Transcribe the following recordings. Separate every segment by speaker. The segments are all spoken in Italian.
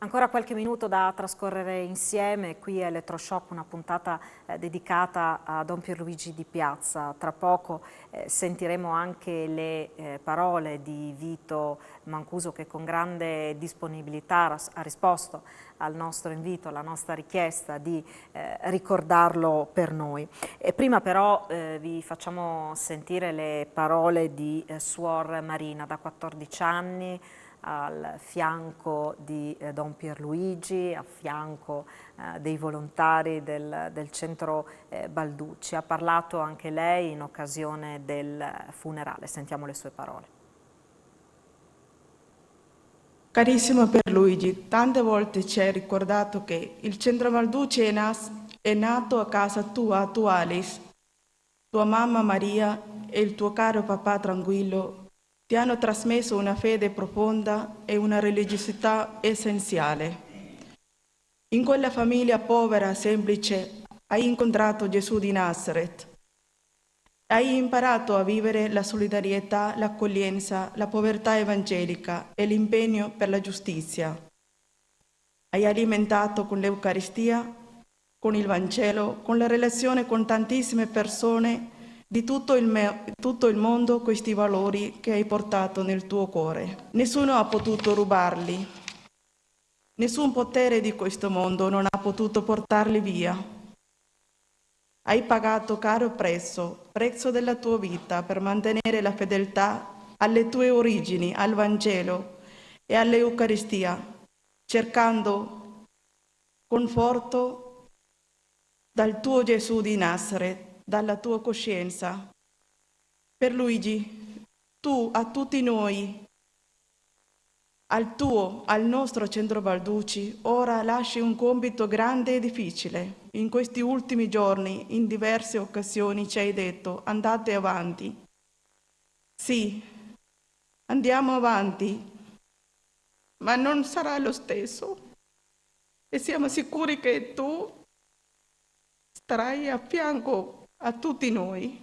Speaker 1: Ancora qualche minuto da trascorrere insieme, qui a Elettroshock, una puntata dedicata a Don Pierluigi Di Piazza. Tra poco sentiremo anche le parole di Vito Mancuso, che con grande disponibilità ha risposto al nostro invito, alla nostra richiesta di ricordarlo per noi. Prima però vi facciamo sentire le parole di Suor Marina, da 14 anni, al fianco di Don Pierluigi, a fianco dei volontari del centro Balducci. Ha parlato anche lei in occasione del funerale. Sentiamo le sue parole.
Speaker 2: Carissimo Pierluigi, tante volte ci hai ricordato che il centro Balducci è nato a casa tua, tu Alice, tua mamma Maria e il tuo caro papà tranquillo ti hanno trasmesso una fede profonda e una religiosità essenziale. In quella famiglia povera, semplice, hai incontrato Gesù di Nazareth. Hai imparato a vivere la solidarietà, l'accoglienza, la povertà evangelica e l'impegno per la giustizia. Hai alimentato con l'Eucaristia, con il Vangelo, con la relazione con tantissime persone di tutto il mondo questi valori che hai portato nel tuo cuore. Nessuno ha potuto rubarli, nessun potere di questo mondo non ha potuto portarli via. Hai pagato caro prezzo della tua vita per mantenere la fedeltà alle tue origini, al Vangelo e all'Eucaristia, cercando conforto dal tuo Gesù di Nazareth, dalla tua coscienza. Pierluigi, tu a tutti noi, al nostro centro Balducci, ora lasci un compito grande e difficile. In questi ultimi giorni, in diverse occasioni ci hai detto, andate avanti. Sì, andiamo avanti, ma non sarà lo stesso. E siamo sicuri che tu starai a fianco a tutti noi.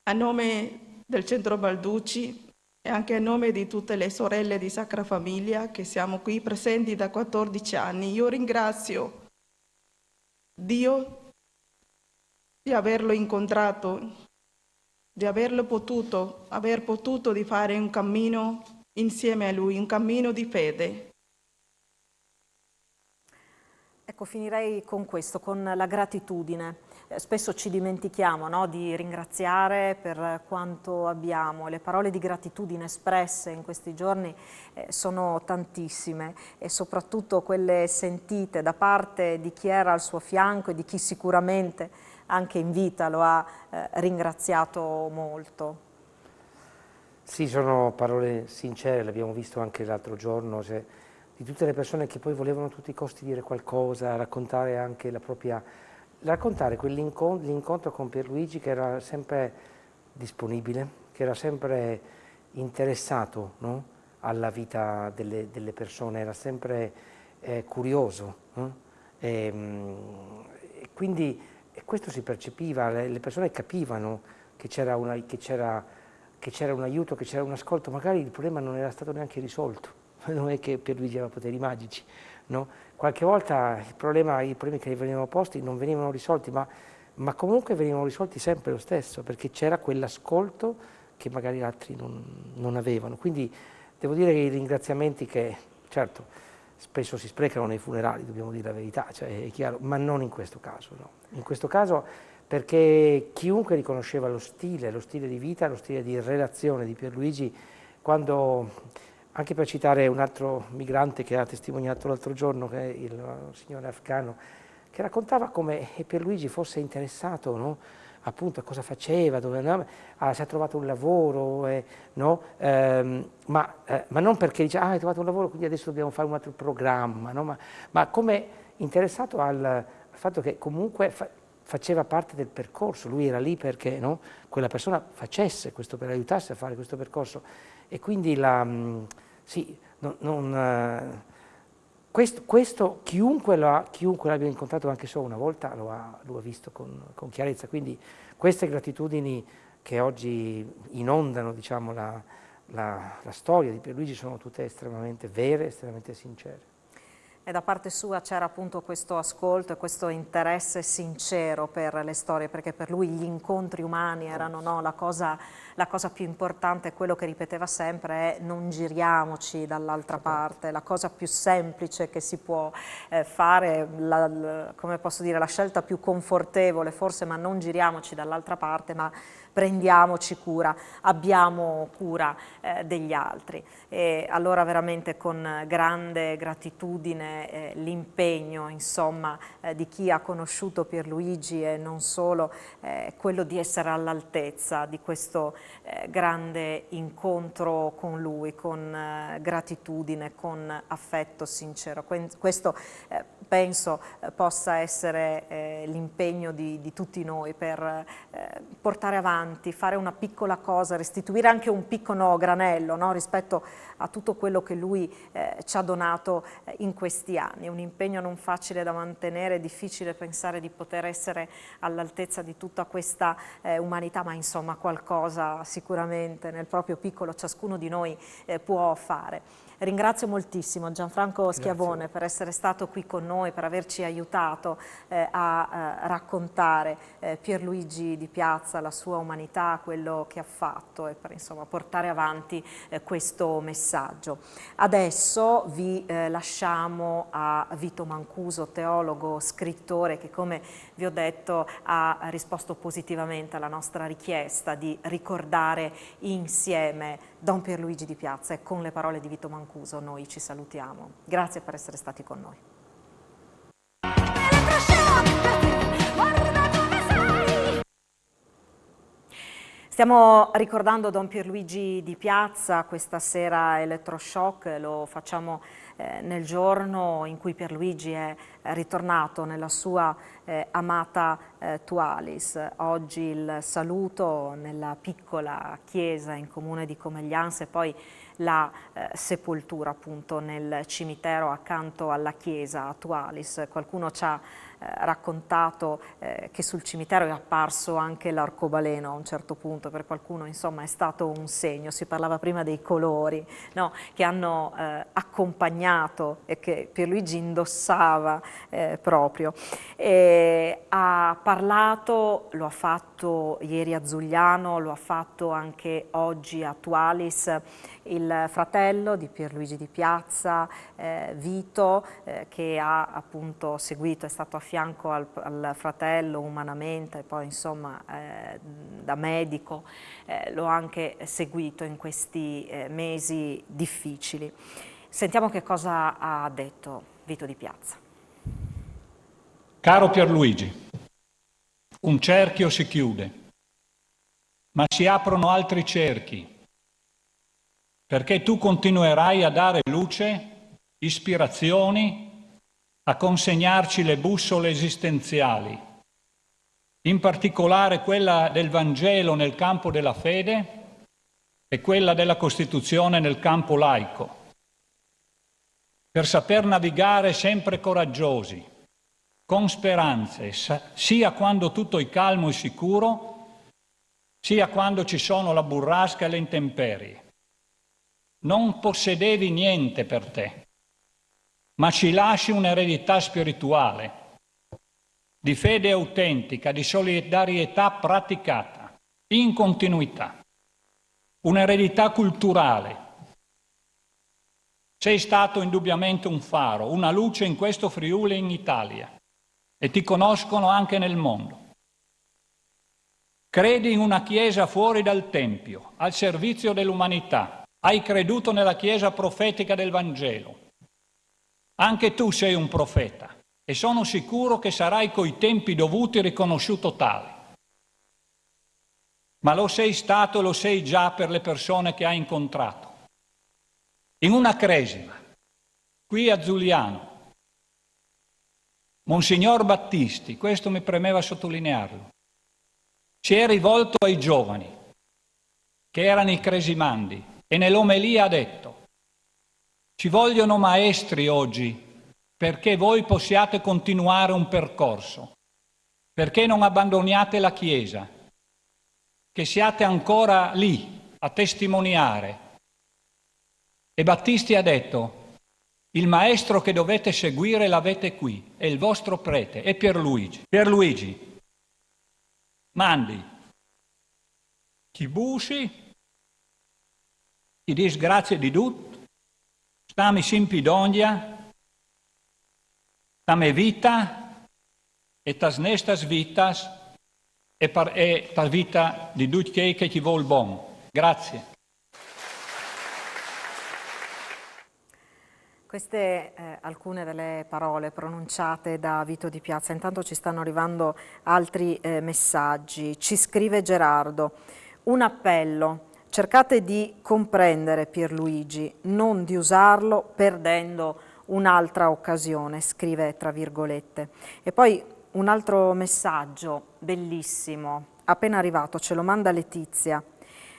Speaker 2: A nome del centro Balducci e anche a nome di tutte le sorelle di Sacra Famiglia che siamo qui presenti da 14 anni, io ringrazio Dio di averlo incontrato, di aver potuto di fare un cammino insieme a Lui, un cammino di fede.
Speaker 1: Ecco, finirei con questo, con la gratitudine. Spesso ci dimentichiamo, no, di ringraziare per quanto abbiamo. Le parole di gratitudine espresse in questi giorni sono tantissime, e soprattutto quelle sentite da parte di chi era al suo fianco e di chi sicuramente anche in vita lo ha ringraziato molto.
Speaker 3: Sì, sono parole sincere, l'abbiamo visto anche l'altro giorno, di tutte le persone che poi volevano a tutti i costi dire qualcosa, raccontare anche raccontare l'incontro con Pierluigi, che era sempre disponibile, che era sempre interessato, no? Alla vita delle persone, era sempre curioso, no? E quindi questo si percepiva, le persone capivano che c'era un aiuto, che c'era un ascolto. Magari il problema non era stato neanche risolto, non è che Pierluigi aveva poteri magici, no? Qualche volta i problemi che venivano posti non venivano risolti, ma comunque venivano risolti sempre lo stesso, perché c'era quell'ascolto che magari altri non avevano. Quindi devo dire che i ringraziamenti, che certo spesso si sprecano nei funerali, dobbiamo dire la verità, cioè è chiaro, ma non in questo caso, no? In questo caso perché chiunque riconosceva lo stile di vita, lo stile di relazione di Pierluigi, quando, anche per citare un altro migrante che ha testimoniato l'altro giorno, che è il signore afghano, che raccontava come Pierluigi fosse interessato, no? Appunto a cosa faceva, dove andava, se ha trovato un lavoro, no? Ma non perché dice hai trovato un lavoro quindi adesso dobbiamo fare un altro programma, no? Ma come interessato al fatto che comunque faceva parte del percorso, lui era lì perché, no? Quella persona facesse questo, per aiutarsi a fare questo percorso. E quindi sì, questo chiunque l'abbia incontrato anche solo una volta lo ha visto con chiarezza. Quindi queste gratitudini che oggi inondano, diciamo, la storia di Pierluigi sono tutte estremamente vere, estremamente sincere.
Speaker 1: E da parte sua c'era appunto questo ascolto e questo interesse sincero per le storie, perché per lui gli incontri umani erano, no, la cosa più importante. Quello che ripeteva sempre è: non giriamoci dall'altra parte. La cosa più semplice che si può fare, come posso dire, la scelta più confortevole forse, ma non giriamoci dall'altra parte, ma prendiamoci cura, abbiamo cura degli altri. E allora veramente con grande gratitudine l'impegno, insomma, di chi ha conosciuto Pierluigi, e non solo, quello di essere all'altezza di questo grande incontro con lui, con gratitudine, con affetto sincero. Questo penso possa essere l'impegno di tutti noi per portare avanti, fare una piccola cosa, restituire anche un piccolo granello, no, rispetto a tutto quello che lui ci ha donato in questi anni. Un impegno non facile da mantenere, è difficile pensare di poter essere all'altezza di tutta questa umanità, ma insomma qualcosa sicuramente nel proprio piccolo ciascuno di noi può fare. Ringrazio moltissimo Gianfranco Schiavone per essere stato qui con noi, per averci aiutato a raccontare Pierluigi Di Piazza, la sua umanità, quello che ha fatto, e per insomma portare avanti questo messaggio. Adesso vi lasciamo a Vito Mancuso, teologo, scrittore, che come vi ho detto ha risposto positivamente alla nostra richiesta di ricordare insieme Don Pierluigi Di Piazza, e con le parole di Vito Mancuso noi ci salutiamo. Grazie per essere stati con noi. Stiamo ricordando Don Pierluigi Di Piazza, questa sera Elettroshock, lo facciamo nel giorno in cui Pierluigi è ritornato nella sua amata Tualis. Oggi il saluto nella piccola chiesa in comune di Comeglianza, e poi la sepoltura appunto nel cimitero accanto alla chiesa a Tualis. Qualcuno ci ha raccontato che sul cimitero è apparso anche l'arcobaleno a un certo punto. Per qualcuno insomma è stato un segno. Si parlava prima dei colori, no, che hanno accompagnato e che Pierluigi indossava proprio. Ha parlato, lo ha fatto ieri a Zugliano, lo ha fatto anche oggi a Tualis, il fratello di Pierluigi Di Piazza, Vito, che ha appunto seguito, è stato a fianco al fratello umanamente, e poi insomma da medico l'ho anche seguito in questi mesi difficili. Sentiamo che cosa ha detto Vito Di Piazza.
Speaker 4: Caro Pierluigi, un cerchio si chiude, ma si aprono altri cerchi, perché tu continuerai a dare luce, ispirazioni, a consegnarci le bussole esistenziali, in particolare quella del Vangelo nel campo della fede e quella della Costituzione nel campo laico, per saper navigare sempre coraggiosi, con speranze, sia quando tutto è calmo e sicuro, sia quando ci sono la burrasca e le intemperie. Non possedevi niente per te, ma ci lasci un'eredità spirituale, di fede autentica, di solidarietà praticata, in continuità. Un'eredità culturale. Sei stato indubbiamente un faro, una luce in questo Friuli e in Italia, e ti conoscono anche nel mondo. Credi in una Chiesa fuori dal Tempio, al servizio dell'umanità. Hai creduto nella Chiesa profetica del Vangelo. Anche tu sei un profeta, e sono sicuro che sarai coi tempi dovuti riconosciuto tale. Ma lo sei stato e lo sei già per le persone che hai incontrato. In una cresima, qui a Zugliano, Monsignor Battisti, questo mi premeva sottolinearlo, si è rivolto ai giovani, che erano i cresimandi, e nell'omelia ha detto: ci vogliono maestri oggi perché voi possiate continuare un percorso, perché non abbandoniate la Chiesa, che siate ancora lì a testimoniare. E Battisti ha detto: Il maestro che dovete seguire l'avete qui, è il vostro prete, è Pierluigi. Pierluigi, mandi, chi busi, ti disgrazie di tutto, stammi simpi d'ogna, stamme vita, e tas nestas vitas, e ta vita di tutti che ti vuol bon. Grazie.
Speaker 1: Queste alcune delle parole pronunciate da Vito Di Piazza. Intanto ci stanno arrivando altri messaggi. Ci scrive Gerardo: un appello, cercate di comprendere Pierluigi, non di usarlo perdendo un'altra occasione, scrive tra virgolette. E poi un altro messaggio bellissimo, appena arrivato, ce lo manda Letizia.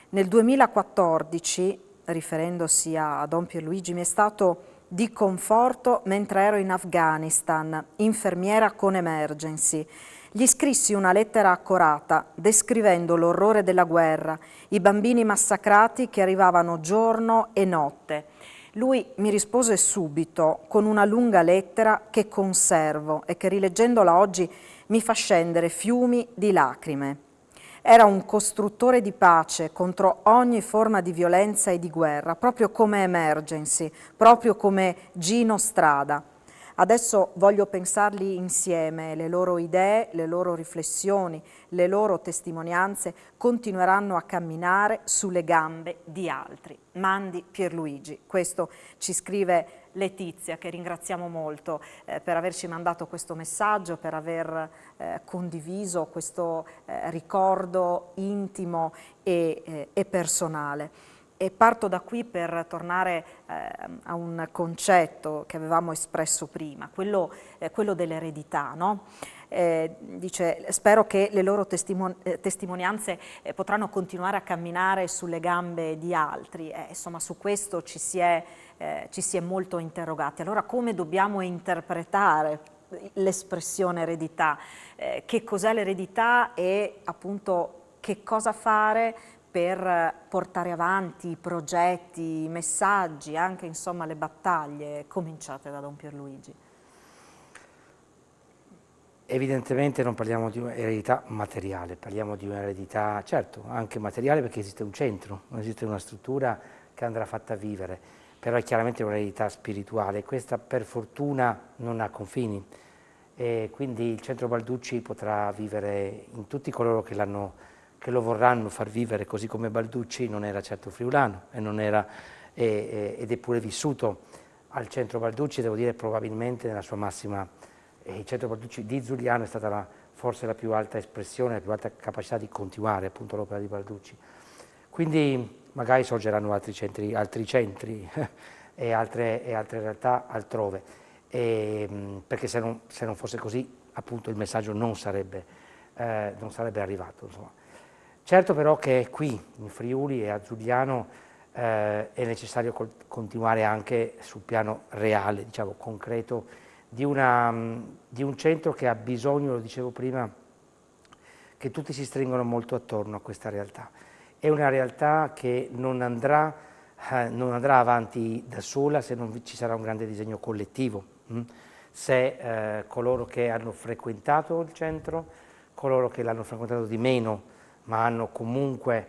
Speaker 1: Nel 2014, riferendosi a Don Pierluigi, mi è stato di conforto mentre ero in Afghanistan, infermiera con Emergency. Gli scrissi una lettera accorata, descrivendo l'orrore della guerra, i bambini massacrati che arrivavano giorno e notte. Lui mi rispose subito con una lunga lettera che conservo e che, rileggendola oggi, mi fa scendere fiumi di lacrime. Era un costruttore di pace contro ogni forma di violenza e di guerra, proprio come Emergency, proprio come Gino Strada. Adesso voglio pensarli insieme, le loro idee, le loro riflessioni, le loro testimonianze continueranno a camminare sulle gambe di altri. Mandi Pierluigi. Questo ci scrive Letizia, che ringraziamo molto per averci mandato questo messaggio, per aver condiviso questo ricordo intimo e personale. E parto da qui per tornare a un concetto che avevamo espresso prima, quello dell'eredità, no? Dice: spero che le loro testimonianze potranno continuare a camminare sulle gambe di altri. Insomma, su questo ci si è molto interrogati. Allora, come dobbiamo interpretare l'espressione eredità? Che cos'è l'eredità e appunto che cosa fare per portare avanti i progetti, i messaggi, anche insomma le battaglie cominciate da Don Pierluigi?
Speaker 3: Evidentemente non parliamo di un'eredità materiale, parliamo di un'eredità, certo, anche materiale, perché esiste un centro, non esiste una struttura che andrà fatta vivere, però è chiaramente un'eredità spirituale. Questa per fortuna non ha confini, e quindi il centro Balducci potrà vivere in tutti coloro che lo vorranno far vivere, così come Balducci non era certo friulano ed è pure vissuto al centro Balducci, devo dire probabilmente nella sua massima. Il centro Balducci di Giuliano è stata forse la più alta espressione, la più alta capacità di continuare appunto l'opera di Balducci. Quindi magari sorgeranno altri centri e altre realtà altrove, perché se non fosse così appunto il messaggio non sarebbe arrivato, insomma. Certo però che qui in Friuli e a Giuliano è necessario continuare anche sul piano reale, diciamo concreto, di un centro che ha bisogno, lo dicevo prima, che tutti si stringono molto attorno a questa realtà. È una realtà che non andrà avanti da sola se non ci sarà un grande disegno collettivo, se coloro che hanno frequentato il centro, coloro che l'hanno frequentato di meno, ma hanno comunque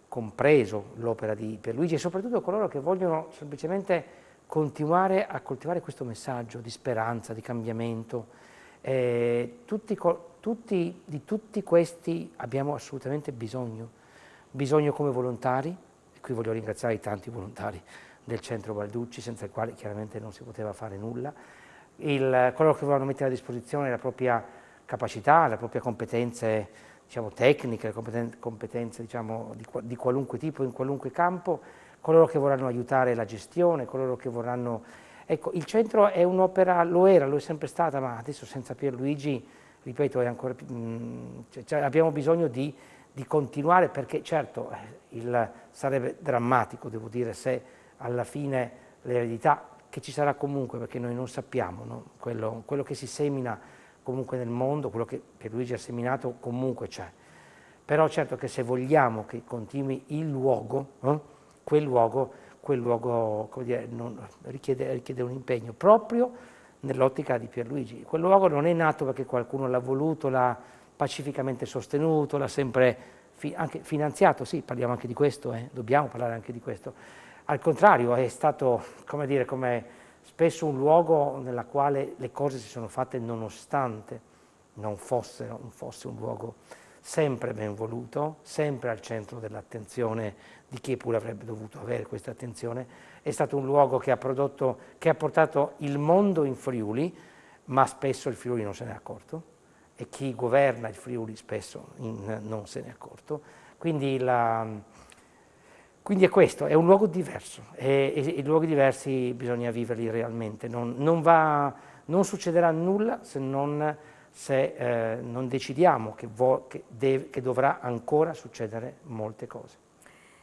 Speaker 3: compreso l'opera di Pierluigi, e soprattutto coloro che vogliono semplicemente continuare a coltivare questo messaggio di speranza, di cambiamento. Di tutti questi abbiamo assolutamente bisogno come volontari, e qui voglio ringraziare i tanti volontari del centro Balducci, senza i quali chiaramente non si poteva fare nulla, coloro che vogliono mettere a disposizione la propria capacità, le proprie competenze, diciamo, tecniche, le competenze diciamo, di qualunque tipo, in qualunque campo, coloro che vorranno aiutare la gestione, coloro che vorranno... Ecco, il centro è un'opera, lo è sempre stata, ma adesso senza Pierluigi, ripeto, è ancora più... abbiamo bisogno di continuare, perché certo sarebbe drammatico, devo dire, se alla fine l'eredità, che ci sarà comunque, perché noi non sappiamo, no? Quello che si semina comunque nel mondo, quello che Pierluigi ha seminato comunque c'è. Però certo che se vogliamo che continui il luogo, quel luogo quel luogo, come dire, richiede un impegno proprio nell'ottica di Pierluigi. Quel luogo non è nato perché qualcuno l'ha voluto, l'ha pacificamente sostenuto, l'ha sempre anche finanziato, sì, parliamo anche di questo, dobbiamo parlare anche di questo. Al contrario, è stato, come dire, come spesso un luogo nella quale le cose si sono fatte nonostante non fosse un luogo sempre ben voluto, sempre al centro dell'attenzione di chi pure avrebbe dovuto avere questa attenzione. È stato un luogo che ha portato il mondo in Friuli, ma spesso il Friuli non se n'è accorto e chi governa il Friuli spesso non se n'è accorto. Quindi è questo, è un luogo diverso e i luoghi diversi bisogna viverli realmente. Non succederà nulla se non decidiamo che dovrà ancora succedere molte cose.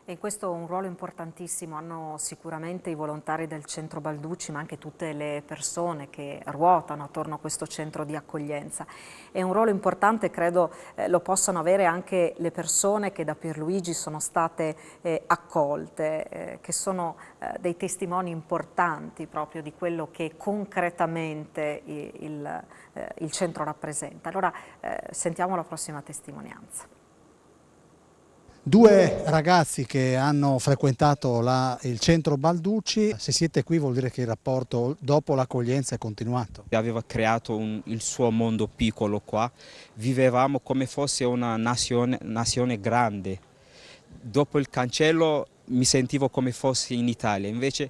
Speaker 1: E in questo un ruolo importantissimo hanno sicuramente i volontari del Centro Balducci, ma anche tutte le persone che ruotano attorno a questo centro di accoglienza. E un ruolo importante credo lo possano avere anche le persone che da Pierluigi sono state accolte, che sono dei testimoni importanti proprio di quello che concretamente il centro rappresenta. Allora sentiamo la prossima testimonianza.
Speaker 5: Due ragazzi che hanno frequentato il centro Balducci, se siete qui vuol dire che il rapporto dopo l'accoglienza è continuato.
Speaker 6: Aveva creato il suo mondo piccolo qua, vivevamo come fosse una nazione grande. Dopo il cancello mi sentivo come fossi in Italia, invece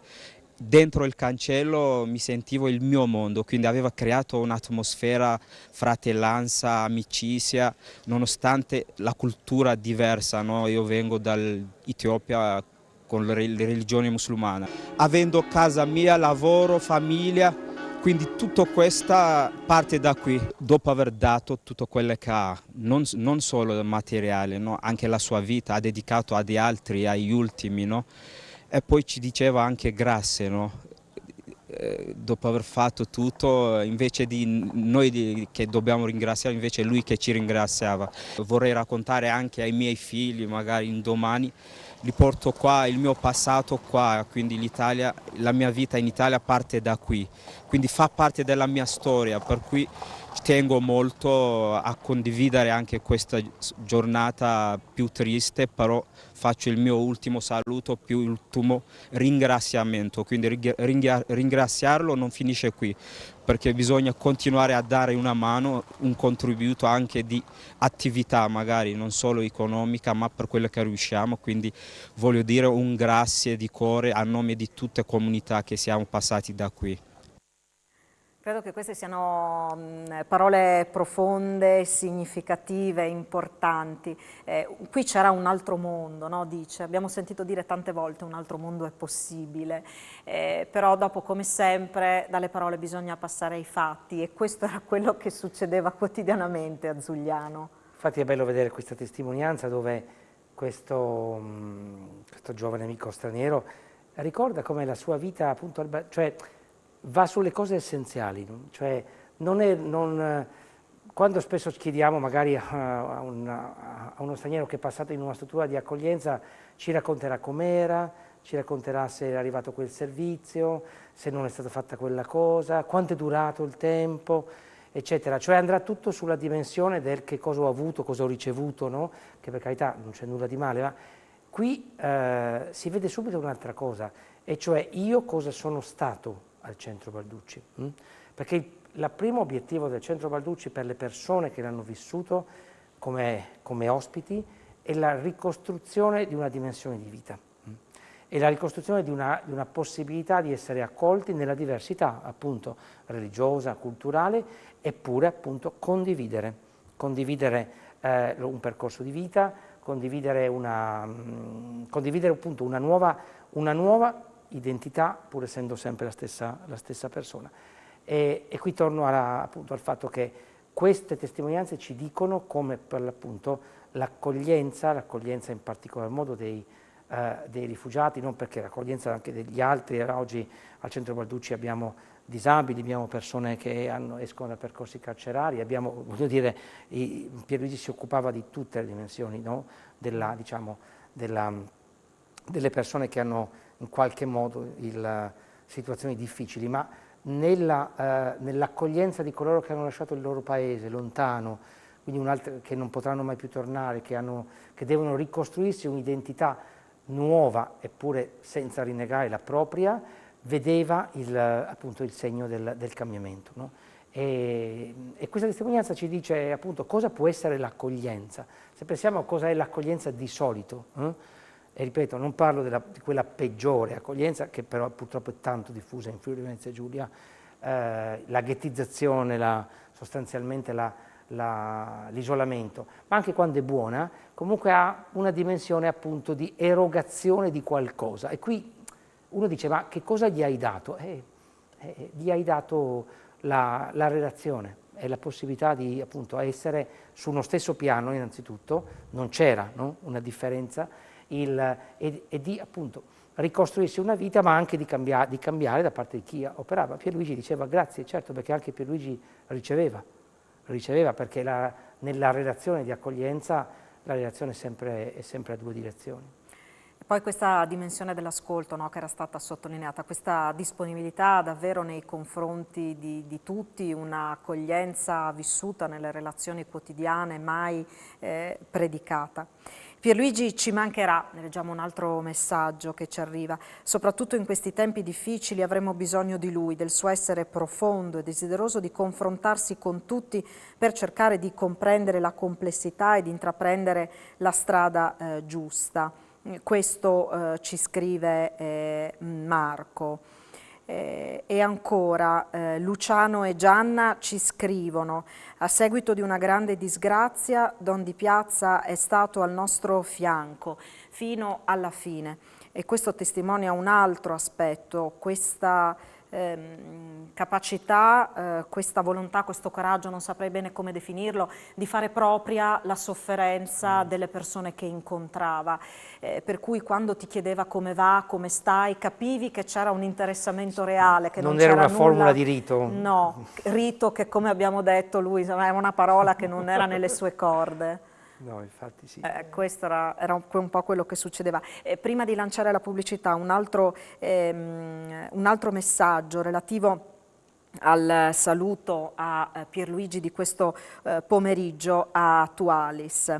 Speaker 6: dentro il cancello mi sentivo il mio mondo, quindi aveva creato un'atmosfera, fratellanza, amicizia, nonostante la cultura diversa, no? Io vengo dall'Etiopia con le religioni musulmane. Avendo casa mia, lavoro, famiglia, quindi tutto questo parte da qui, dopo aver dato tutto quello che ha, non solo il materiale, no? Anche la sua vita ha dedicato agli altri, agli ultimi, no? E poi ci diceva anche grazie, no? Dopo aver fatto tutto, invece di noi che dobbiamo ringraziare, invece lui che ci ringraziava. Vorrei raccontare anche ai miei figli, magari un domani, li porto qua, il mio passato qua, quindi l'Italia, la mia vita in Italia parte da qui, quindi fa parte della mia storia, per cui tengo molto a condividere anche questa giornata più triste, però faccio il mio ultimo saluto, più ultimo ringraziamento, quindi ringraziarlo non finisce qui, perché bisogna continuare a dare una mano, un contributo anche di attività, magari non solo economica, ma per quello che riusciamo, quindi voglio dire un grazie di cuore a nome di tutte le comunità che siamo passati da qui.
Speaker 1: Credo che queste siano parole profonde, significative, importanti. Qui c'era un altro mondo, no? Dice, abbiamo sentito dire tante volte un altro mondo è possibile, però dopo come sempre dalle parole bisogna passare ai fatti e questo era quello che succedeva quotidianamente a Zugliano.
Speaker 3: Infatti è bello vedere questa testimonianza dove questo giovane amico straniero ricorda come la sua vita appunto, cioè va sulle cose essenziali, no? Cioè quando spesso chiediamo magari a uno straniero che è passato in una struttura di accoglienza ci racconterà com'era, ci racconterà se è arrivato quel servizio, se non è stata fatta quella cosa, quanto è durato il tempo, eccetera. Cioè andrà tutto sulla dimensione del che cosa ho avuto, cosa ho ricevuto, no? Che per carità non c'è nulla di male, ma qui si vede subito un'altra cosa, e cioè io cosa sono stato al Centro Balducci, perché il primo obiettivo del Centro Balducci per le persone che l'hanno vissuto come ospiti è la ricostruzione di una dimensione di vita, è la ricostruzione di una possibilità di essere accolti nella diversità appunto religiosa, culturale, eppure appunto condividere un percorso di vita, condividere appunto una nuova identità, pur essendo sempre la stessa persona. E qui torno appunto al fatto che queste testimonianze ci dicono come per l'appunto l'accoglienza in particolar modo dei rifugiati, non perché l'accoglienza anche degli altri, oggi al Centro Balducci abbiamo disabili, abbiamo persone che escono da percorsi carcerari, abbiamo, voglio dire, Pierluigi si occupava di tutte le dimensioni, no? delle persone che hanno in qualche modo situazioni difficili, ma nell'accoglienza di coloro che hanno lasciato il loro paese lontano, quindi che non potranno mai più tornare, che devono ricostruirsi un'identità nuova eppure senza rinnegare la propria, vedeva appunto il segno del cambiamento, no? E questa testimonianza ci dice appunto cosa può essere l'accoglienza. Se pensiamo a cosa è l'accoglienza di solito, e ripeto, non parlo di quella peggiore accoglienza, che però purtroppo è tanto diffusa in Friuli Venezia Giulia, la ghettizzazione, sostanzialmente l'isolamento, ma anche quando è buona, comunque ha una dimensione appunto di erogazione di qualcosa. E qui uno dice, ma che cosa gli hai dato? Gli hai dato la relazione e la possibilità di appunto essere su uno stesso piano innanzitutto, non c'era, no? Una differenza, e di appunto ricostruirsi una vita, ma anche di cambiare da parte di chi operava. Pierluigi diceva grazie, certo, perché anche Pierluigi riceveva perché nella relazione di accoglienza la relazione è sempre a due direzioni.
Speaker 1: Poi questa dimensione dell'ascolto, no, che era stata sottolineata, questa disponibilità davvero nei confronti di tutti, un'accoglienza vissuta nelle relazioni quotidiane, mai predicata. Pierluigi ci mancherà, ne leggiamo un altro messaggio che ci arriva, soprattutto in questi tempi difficili avremo bisogno di lui, del suo essere profondo e desideroso di confrontarsi con tutti per cercare di comprendere la complessità e di intraprendere la strada giusta. Questo ci scrive Marco. E ancora Luciano e Gianna ci scrivono: a seguito di una grande disgrazia Don Di Piazza è stato al nostro fianco fino alla fine, e questo testimonia un altro aspetto, questa capacità, questa volontà, questo coraggio, non saprei bene come definirlo, di fare propria la sofferenza delle persone che incontrava, per cui quando ti chiedeva come va, come stai, capivi che c'era un interessamento reale, che non
Speaker 3: era
Speaker 1: c'era
Speaker 3: una
Speaker 1: nulla,
Speaker 3: formula di rito.
Speaker 1: No, rito che, come abbiamo detto lui, era una parola che non era nelle sue corde.
Speaker 3: No, infatti sì.
Speaker 1: Questo era un po' quello che succedeva. Prima di lanciare la pubblicità, un altro messaggio relativo al saluto a Pierluigi di questo pomeriggio a Tualis.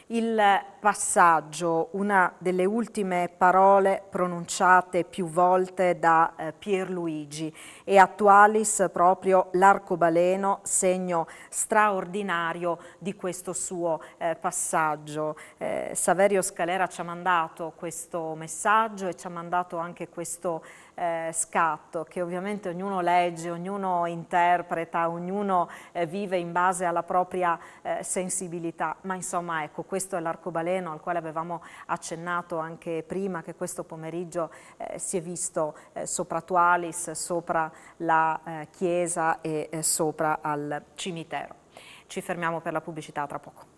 Speaker 1: Il passaggio, una delle ultime parole pronunciate più volte da Pierluigi, e a Tualis proprio l'arcobaleno, segno straordinario di questo suo passaggio. Saverio Scalera ci ha mandato questo messaggio e ci ha mandato anche questo scatto che ovviamente ognuno legge, ognuno interpreta, ognuno vive in base alla propria sensibilità, ma insomma ecco, questo è l'arcobaleno al quale avevamo accennato anche prima, che questo pomeriggio si è visto sopra Tualis, sopra la chiesa e sopra al cimitero. Ci fermiamo per la pubblicità, tra poco.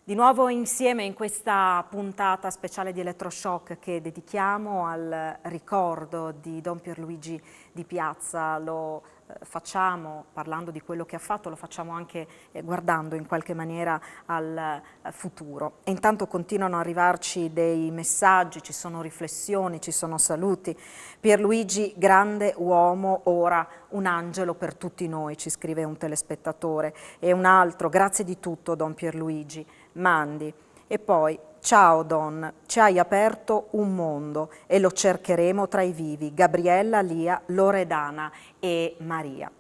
Speaker 1: Di nuovo insieme in questa puntata speciale di Elettroshock che dedichiamo al ricordo di Don Pierluigi Di Piazza. Lo facciamo parlando di quello che ha fatto, lo facciamo anche guardando in qualche maniera al futuro. E intanto continuano ad arrivarci dei messaggi, ci sono riflessioni, ci sono saluti. Pierluigi, grande uomo, ora un angelo per tutti noi, ci scrive un telespettatore. E un altro, grazie di tutto Don Pierluigi. Mandi. E poi, ciao Don, ci hai aperto un mondo e lo cercheremo tra i vivi. Gabriella, Lia, Loredana e Maria.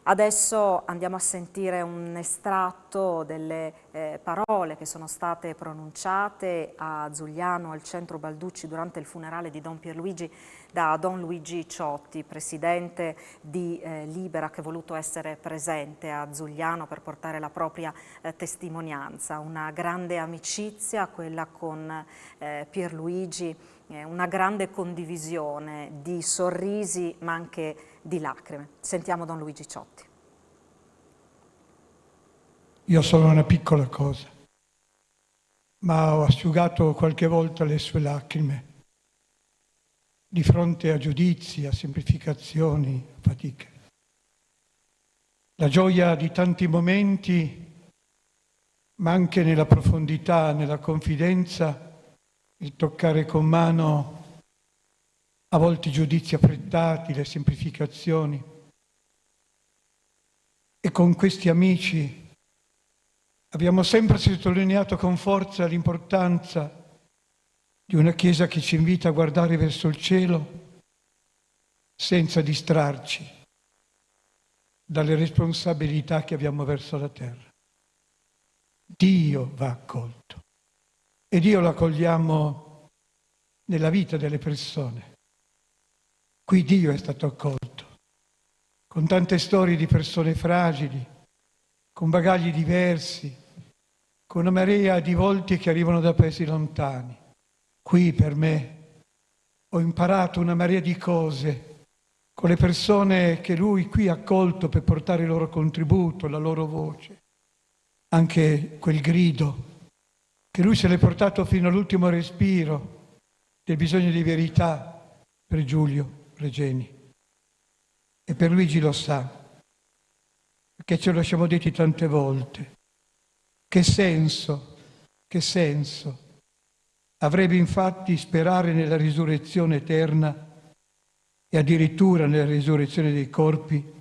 Speaker 1: Adesso andiamo a sentire un estratto delle parole che sono state pronunciate a Zugliano, al centro Balducci, durante il funerale di Don Pierluigi, da Don Luigi Ciotti, presidente di Libera, che è voluto essere presente a Zugliano per portare la propria testimonianza. Una grande amicizia, quella con Pierluigi, una grande condivisione di sorrisi ma anche di lacrime. Sentiamo Don Luigi Ciotti.
Speaker 7: Io sono una piccola cosa, ma ho asciugato qualche volta le sue lacrime di fronte a giudizi, a semplificazioni, a fatiche. La gioia di tanti momenti ma anche nella profondità, nella confidenza, il toccare con mano a volte i giudizi affrettati, le semplificazioni. E con questi amici abbiamo sempre sottolineato con forza l'importanza di una Chiesa che ci invita a guardare verso il cielo senza distrarci dalle responsabilità che abbiamo verso la terra. Dio va accolto e Dio lo accogliamo nella vita delle persone. Qui Dio è stato accolto, con tante storie di persone fragili, con bagagli diversi, con una marea di volti che arrivano da paesi lontani. Qui per me ho imparato una marea di cose con le persone che Lui qui ha accolto per portare il loro contributo, la loro voce. Anche quel grido che Lui se l'è portato fino all'ultimo respiro del bisogno di verità per Giulio Regeni. E per Luigi lo sa, perché ce lo siamo detti tante volte. Che senso avrebbe infatti sperare nella risurrezione eterna e addirittura nella risurrezione dei corpi,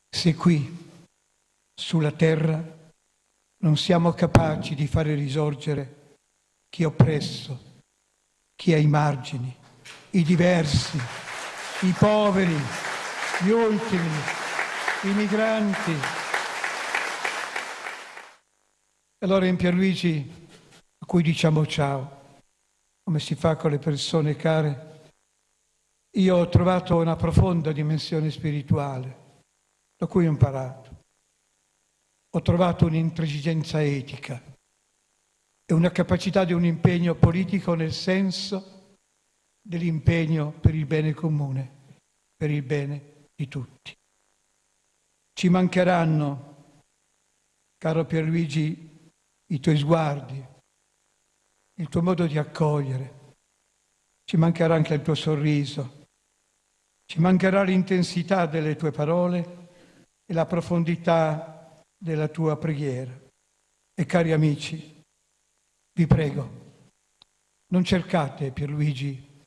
Speaker 7: se qui, sulla terra, non siamo capaci di fare risorgere chi è oppresso, chi è ai margini, i diversi, i poveri, gli ultimi, i migranti. Allora in Pierluigi, a cui diciamo ciao, come si fa con le persone care, io ho trovato una profonda dimensione spirituale, da cui ho imparato. Ho trovato un'intransigenza etica e una capacità di un impegno politico nel senso dell'impegno per il bene comune, per il bene di tutti. Ci mancheranno, caro Pierluigi, i tuoi sguardi, il tuo modo di accogliere, ci mancherà anche il tuo sorriso, ci mancherà l'intensità delle tue parole e la profondità della tua preghiera. E cari amici, vi prego, non cercate Pierluigi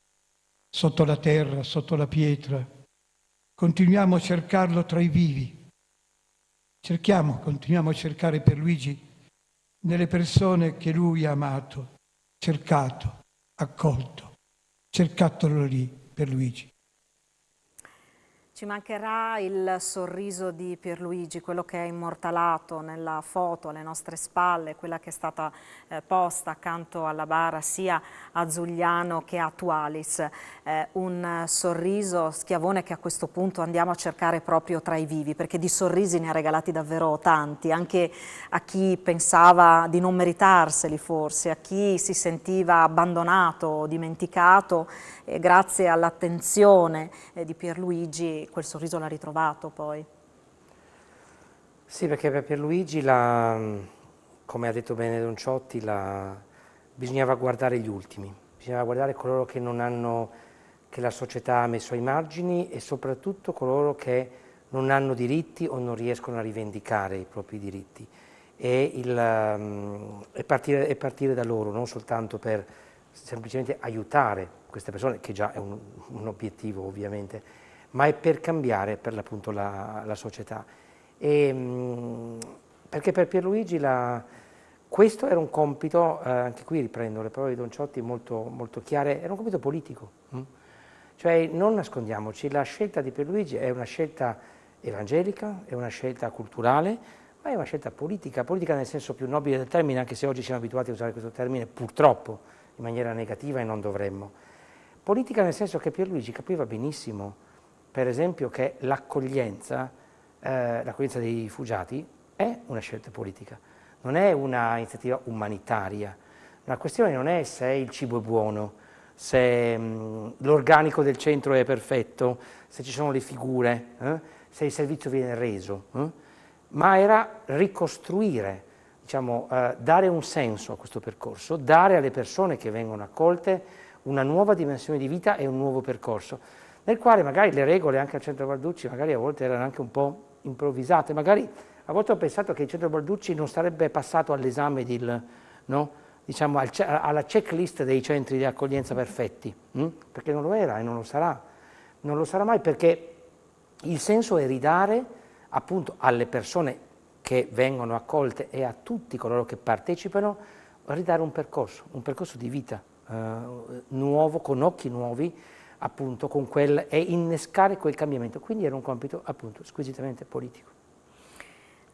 Speaker 7: sotto la terra, sotto la pietra, continuiamo a cercarlo tra i vivi. Continuiamo a cercare Pierluigi nelle persone che lui ha amato, cercato, accolto. Cercatelo lì, Pierluigi.
Speaker 1: Ci mancherà il sorriso di Pierluigi, quello che è immortalato nella foto alle nostre spalle, quella che è stata posta accanto alla bara sia a Zugliano che a Tualis. Un sorriso schiavone che a questo punto andiamo a cercare proprio tra i vivi, perché di sorrisi ne ha regalati davvero tanti, anche a chi pensava di non meritarseli forse, a chi si sentiva abbandonato, dimenticato, grazie all'attenzione di Pierluigi quel sorriso l'ha ritrovato poi.
Speaker 3: Sì, perché per Pierluigi, come ha detto bene Don Ciotti, bisognava guardare gli ultimi, bisognava guardare coloro che non hanno, che la società ha messo ai margini e soprattutto coloro che non hanno diritti o non riescono a rivendicare i propri diritti e partire da loro, non soltanto per semplicemente aiutare queste persone, che già è un obiettivo ovviamente, ma è per cambiare per l'appunto la società. Perché per Pierluigi questo era un compito, anche qui riprendo le parole di Don Ciotti molto, molto chiare, era un compito politico. Cioè non nascondiamoci, la scelta di Pierluigi è una scelta evangelica, è una scelta culturale, ma è una scelta politica nel senso più nobile del termine, anche se oggi siamo abituati a usare questo termine purtroppo in maniera negativa e non dovremmo. Politica nel senso che Pierluigi capiva benissimo, per esempio, che l'accoglienza dei rifugiati è una scelta politica, non è una iniziativa umanitaria. La questione non è se il cibo è buono, se l'organico del centro è perfetto, se ci sono le figure, se il servizio viene reso, ma era ricostruire, diciamo, dare un senso a questo percorso, dare alle persone che vengono accolte una nuova dimensione di vita e un nuovo percorso, nel quale magari le regole anche al centro Balducci magari a volte erano anche un po' improvvisate, magari a volte ho pensato che il centro Balducci non sarebbe passato all'esame no? Diciamo, alla checklist dei centri di accoglienza perfetti, perché non lo era e non lo sarà. Non lo sarà mai, perché il senso è ridare appunto alle persone che vengono accolte e a tutti coloro che partecipano, ridare un percorso di vita nuovo, con occhi nuovi, appunto, e innescare quel cambiamento. Quindi era un compito appunto squisitamente politico.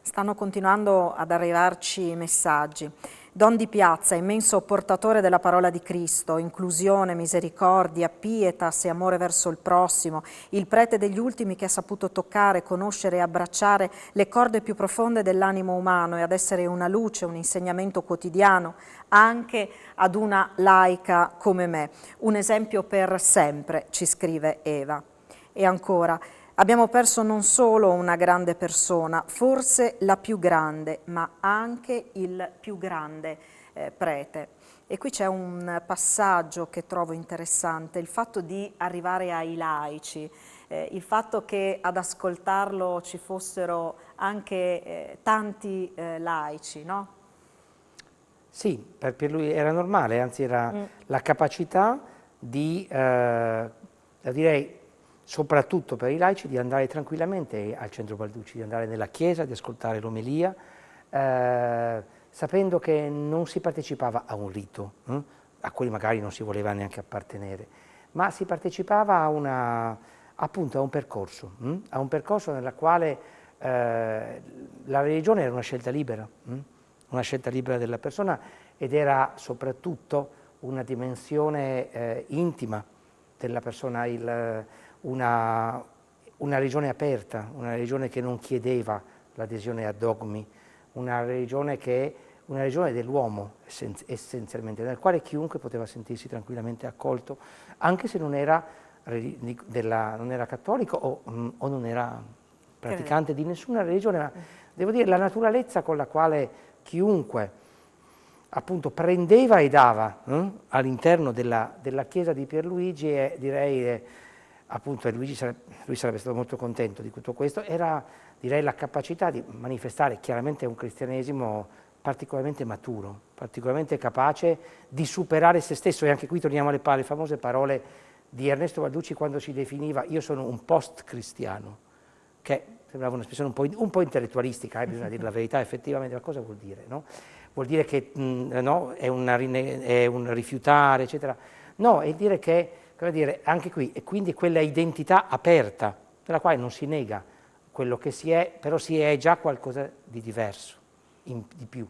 Speaker 1: Stanno continuando ad arrivarci messaggi. Don Di Piazza, immenso portatore della parola di Cristo, inclusione, misericordia, pietas e amore verso il prossimo, il prete degli ultimi che ha saputo toccare, conoscere e abbracciare le corde più profonde dell'animo umano e ad essere una luce, un insegnamento quotidiano anche ad una laica come me. Un esempio per sempre, ci scrive Eva. E ancora, abbiamo perso non solo una grande persona, forse la più grande, ma anche il più grande prete. E qui c'è un passaggio che trovo interessante, il fatto di arrivare ai laici, il fatto che ad ascoltarlo ci fossero anche tanti laici, no?
Speaker 3: Sì, per lui era normale, anzi era la capacità di, direi, soprattutto per i laici, di andare tranquillamente al centro Balducci, di andare nella chiesa, di ascoltare l'omelia, sapendo che non si partecipava a un rito, a cui magari non si voleva neanche appartenere, ma si partecipava appunto a un percorso nella quale la religione era una scelta libera della persona, ed era soprattutto una dimensione intima della persona, una religione aperta, una religione che non chiedeva l'adesione a dogmi, una religione dell'uomo essenzialmente, nel quale chiunque poteva sentirsi tranquillamente accolto, anche se non era cattolico o non era praticante di nessuna religione, ma devo dire la naturalezza con la quale chiunque appunto prendeva e dava all'interno della chiesa di Pierluigi, e direi appunto lui sarebbe stato molto contento di tutto questo, era direi la capacità di manifestare chiaramente un cristianesimo particolarmente maturo, particolarmente capace di superare se stesso. E anche qui torniamo alle famose parole di Ernesto Balducci quando si definiva: io sono un post-cristiano, che sembrava un'espressione un po' intellettualistica, bisogna dire la verità, effettivamente, ma cosa vuol dire? No? Vuol dire che no, è un rifiutare, eccetera. No, è dire che, come dire, anche qui, e quindi quella identità aperta, della quale non si nega quello che si è, però si è già qualcosa di diverso, di più.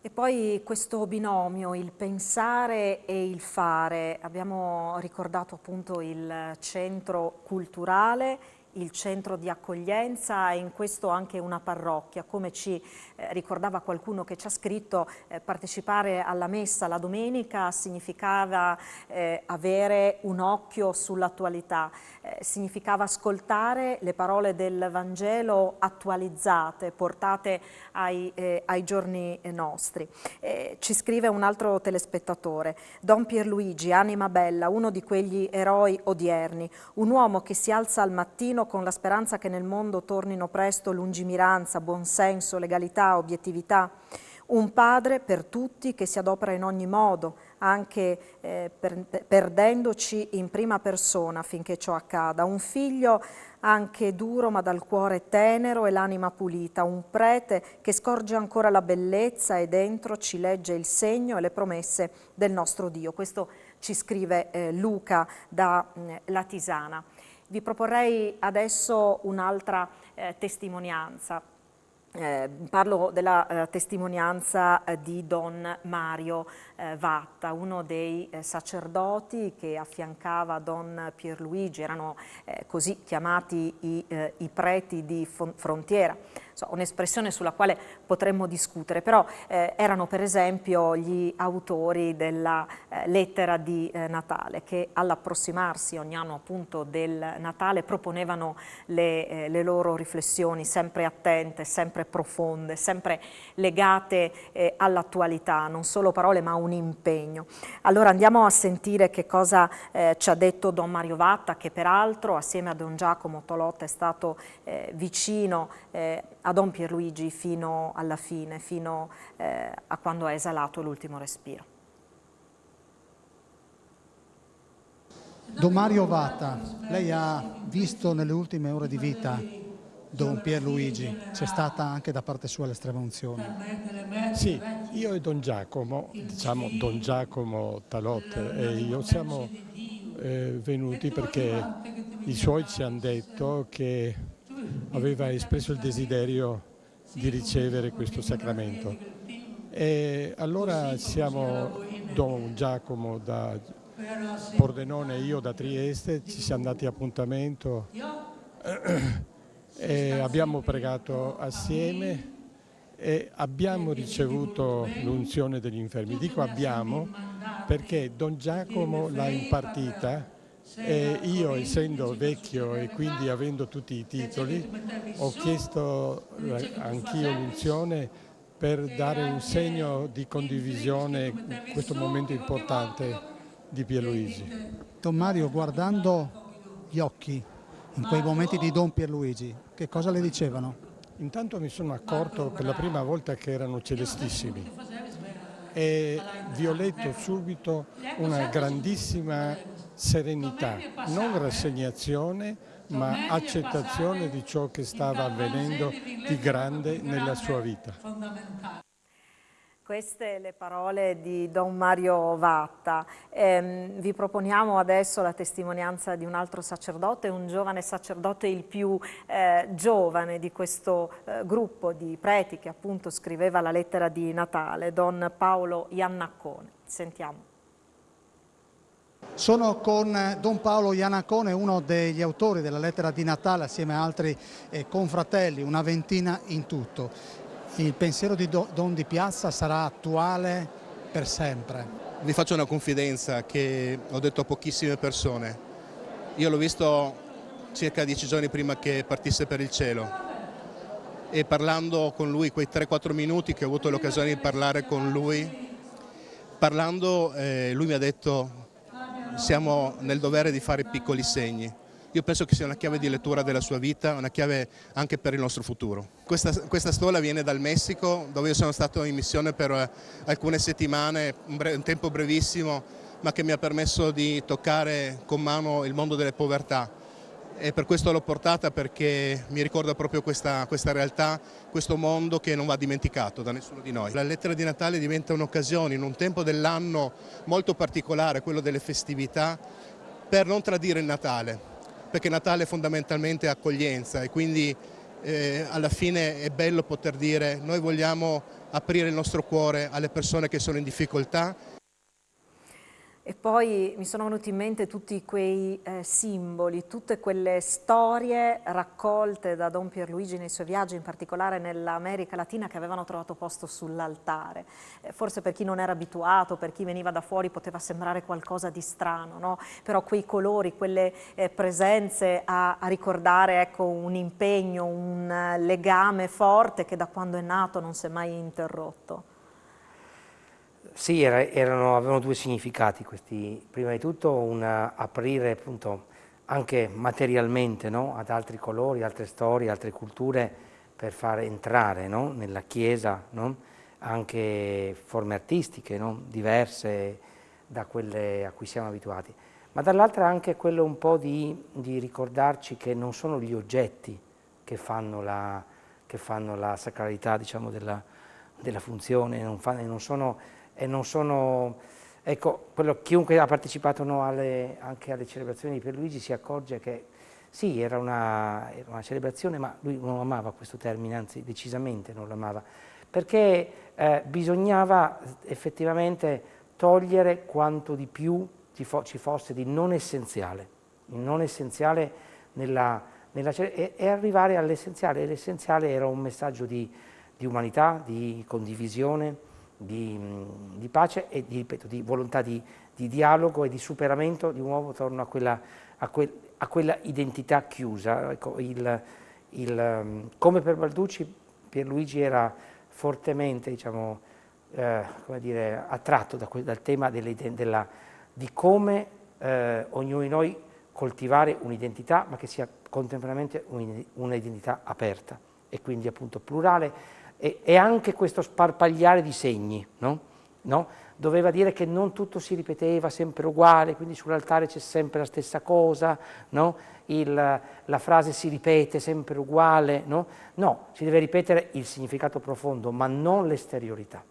Speaker 1: E poi questo binomio, il pensare e il fare, abbiamo ricordato appunto il centro culturale, il centro di accoglienza e in questo anche una parrocchia. Come ci ricordava qualcuno che ci ha scritto, partecipare alla messa la domenica significava avere un occhio sull'attualità, significava ascoltare le parole del Vangelo attualizzate, portate ai giorni nostri. Ci scrive un altro telespettatore: Don Pierluigi, anima bella, uno di quegli eroi odierni, un uomo che si alza al mattino con la speranza che nel mondo tornino presto lungimiranza, buonsenso, legalità, obiettività. Un padre per tutti che si adopera in ogni modo, anche perdendoci in prima persona affinché ciò accada. Un figlio anche duro ma dal cuore tenero e l'anima pulita. Un prete che scorge ancora la bellezza e dentro ci legge il segno e le promesse del nostro Dio. Questo ci scrive Luca da Latisana. Vi proporrei adesso un'altra testimonianza. Parlo della testimonianza di Don Mario Vatta, uno dei sacerdoti che affiancava Don Pierluigi. Erano così chiamati i preti di frontiera, un'espressione sulla quale potremmo discutere, però erano per esempio gli autori della lettera di Natale, che all'approssimarsi ogni anno appunto del Natale proponevano le loro riflessioni sempre attente, sempre profonde, sempre legate all'attualità, non solo parole ma un impegno. Allora andiamo a sentire che cosa ci ha detto Don Mario Vatta, che peraltro assieme a Don Giacomo Tolotta è stato vicino a Don Pierluigi fino alla fine, fino a quando ha esalato l'ultimo respiro.
Speaker 5: Don Mario Vatta, lei ha visto nelle ultime ore di vita Don Pierluigi, c'è stata anche da parte sua l'estrema unzione?
Speaker 8: Sì, io e Don Giacomo, diciamo Don Giacomo Talot e io siamo venuti perché i suoi ci hanno detto che aveva espresso il desiderio di ricevere questo sacramento. E allora siamo Don Giacomo da Pordenone e io da Trieste, ci siamo dati appuntamento e abbiamo pregato assieme e abbiamo ricevuto l'unzione degli infermi. Dico abbiamo perché Don Giacomo l'ha impartita e io, essendo vecchio e quindi avendo tutti i titoli, ho chiesto anch'io l'unzione per dare un segno di condivisione in questo momento importante di Pierluigi.
Speaker 5: Don Mario, guardando gli occhi in quei momenti di Don Pierluigi, che cosa le dicevano?
Speaker 8: Intanto mi sono accorto per la prima volta che erano celestissimi e vi ho letto subito una grandissima serenità, non rassegnazione, ma accettazione di ciò che stava avvenendo di grande nella sua vita.
Speaker 1: Queste le parole di Don Mario Vatta. Vi proponiamo adesso la testimonianza di un altro sacerdote, un giovane sacerdote, il più giovane di questo gruppo di preti che appunto scriveva la lettera di Natale, Don Paolo Iannaccone. Sentiamo.
Speaker 5: Sono con Don Paolo Iannaccone, uno degli autori della lettera di Natale, assieme a altri confratelli, una ventina in tutto. Il pensiero di Don Di Piazza sarà attuale per sempre.
Speaker 9: Vi faccio una confidenza che ho detto a pochissime persone. Io l'ho visto circa 10 giorni prima che partisse per il cielo e parlando con lui, quei 3-4 minuti che ho avuto l'occasione di parlare con lui, lui mi ha detto: siamo nel dovere di fare piccoli segni. Io penso che sia una chiave di lettura della sua vita, una chiave anche per il nostro futuro. Questa stola viene dal Messico, dove io sono stato in missione per alcune settimane, un tempo brevissimo, ma che mi ha permesso di toccare con mano il mondo delle povertà. E per questo l'ho portata, perché mi ricorda proprio questa realtà, questo mondo che non va dimenticato da nessuno di noi. La lettera di Natale diventa un'occasione in un tempo dell'anno molto particolare, quello delle festività, per non tradire il Natale. Perché Natale fondamentalmente è accoglienza e quindi alla fine è bello poter dire: noi vogliamo aprire il nostro cuore alle persone che sono in difficoltà.
Speaker 1: E poi mi sono venuti in mente tutti quei simboli, tutte quelle storie raccolte da Don Pierluigi nei suoi viaggi, in particolare nell'America Latina, che avevano trovato posto sull'altare. Forse per chi non era abituato, per chi veniva da fuori, poteva sembrare qualcosa di strano, no? Però quei colori, quelle presenze a ricordare, ecco, un impegno, un legame forte che da quando è nato non si è mai interrotto.
Speaker 3: Sì, avevano due significati questi. Prima di tutto un aprire appunto anche materialmente, no? Ad altri colori, altre storie, altre culture, per far entrare, no? Nella Chiesa, no? Anche forme artistiche, no? Diverse da quelle a cui siamo abituati. Ma dall'altra anche quello un po' di ricordarci che non sono gli oggetti che fanno la sacralità, diciamo, della funzione, non sono, ecco, chiunque ha partecipato anche alle celebrazioni di Pierluigi si accorge che sì, era una celebrazione, ma lui non amava questo termine, anzi decisamente non lo amava, perché bisognava effettivamente togliere quanto di più ci fosse di non essenziale e arrivare all'essenziale, e l'essenziale era un messaggio di umanità, di condivisione, di pace e ripeto, di volontà di dialogo e di superamento di nuovo attorno a quella identità chiusa. Ecco, come per Balducci, Pierluigi era fortemente, diciamo, come dire, attratto dal tema di come ognuno di noi coltivare un'identità, ma che sia contemporaneamente un'identità aperta. e quindi appunto plurale, e anche questo sparpagliare di segni, no? Doveva dire che non tutto si ripeteva sempre uguale, quindi sull'altare c'è sempre la stessa cosa, no? La frase si ripete sempre uguale, no? No, si deve ripetere il significato profondo, ma non l'esteriorità.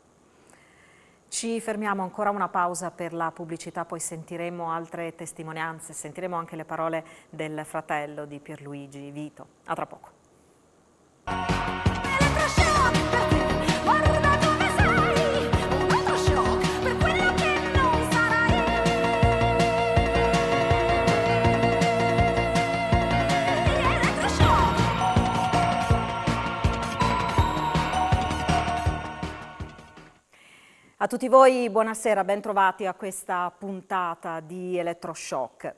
Speaker 1: Ci fermiamo ancora una pausa per la pubblicità, poi sentiremo altre testimonianze, sentiremo anche le parole del fratello di Pierluigi, Vito. A tra poco. A tutti voi buonasera, ben trovati a questa puntata di Elettroshock.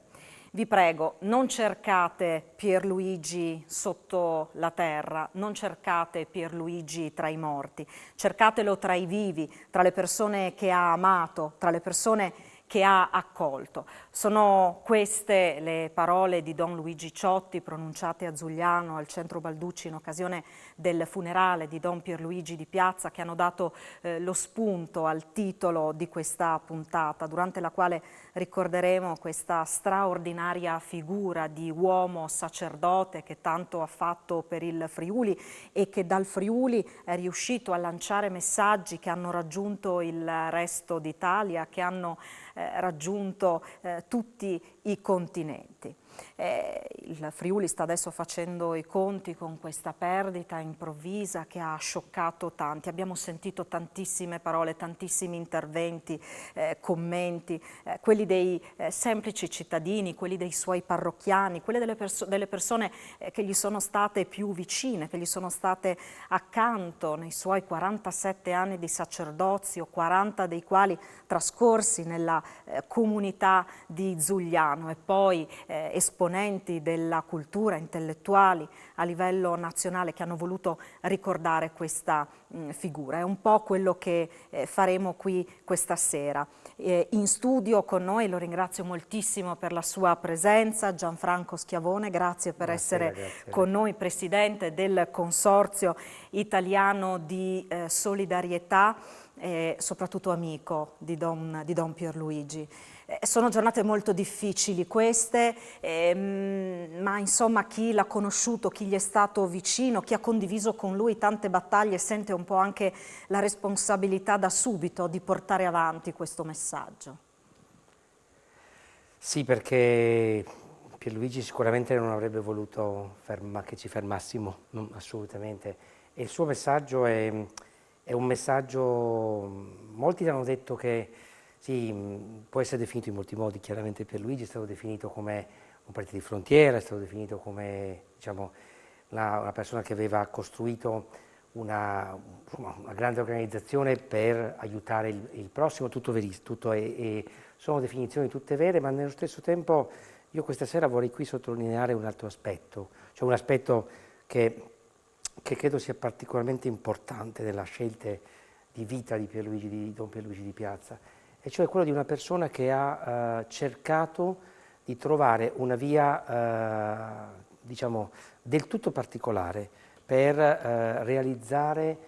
Speaker 1: Vi prego, non cercate Pierluigi sotto la terra, non cercate Pierluigi tra i morti, cercatelo tra i vivi, tra le persone che ha amato, tra le persone che ha accolto. Sono queste le parole di Don Luigi Ciotti pronunciate a Zugliano al centro Balducci in occasione del funerale di Don Pierluigi di Piazza, che hanno dato lo spunto al titolo di questa puntata, durante la quale ricorderemo questa straordinaria figura di uomo sacerdote che tanto ha fatto per il Friuli e che dal Friuli è riuscito a lanciare messaggi che hanno raggiunto il resto d'Italia, che hanno raggiunto tutti i continenti. Il Friuli sta adesso facendo i conti con questa perdita improvvisa che ha scioccato tanti. Abbiamo sentito tantissime parole, tantissimi interventi, commenti, quelli dei semplici cittadini, quelli dei suoi parrocchiani, quelli delle persone che gli sono state più vicine, che gli sono state accanto nei suoi 47 anni di sacerdozio, 40 dei quali trascorsi nella comunità di Zugliano, e poi esponenti della cultura, intellettuali a livello nazionale che hanno voluto ricordare questa figura. È un po' quello che faremo qui questa sera. In studio con noi, lo ringrazio moltissimo per la sua presenza, Gianfranco Schiavone, grazie per essere con noi, presidente del Consorzio Italiano di Solidarietà, e soprattutto amico di Don Pierluigi. Sono giornate molto difficili queste, ma insomma chi l'ha conosciuto, chi gli è stato vicino, chi ha condiviso con lui tante battaglie sente un po' anche la responsabilità da subito di portare avanti questo messaggio.
Speaker 3: Sì, perché Pierluigi sicuramente non avrebbe voluto che ci fermassimo, assolutamente. E il suo messaggio è un messaggio, molti hanno detto che sì, può essere definito in molti modi. Chiaramente Pierluigi è stato definito come un partito di frontiera, è stato definito come, diciamo, una persona che aveva costruito una grande organizzazione per aiutare il prossimo, sono definizioni tutte vere, ma nello stesso tempo io questa sera vorrei qui sottolineare un altro aspetto, cioè un aspetto che credo sia particolarmente importante nella scelta di vita di Don Pierluigi di Piazza, e cioè quello di una persona che ha cercato di trovare una via, diciamo, del tutto particolare per realizzare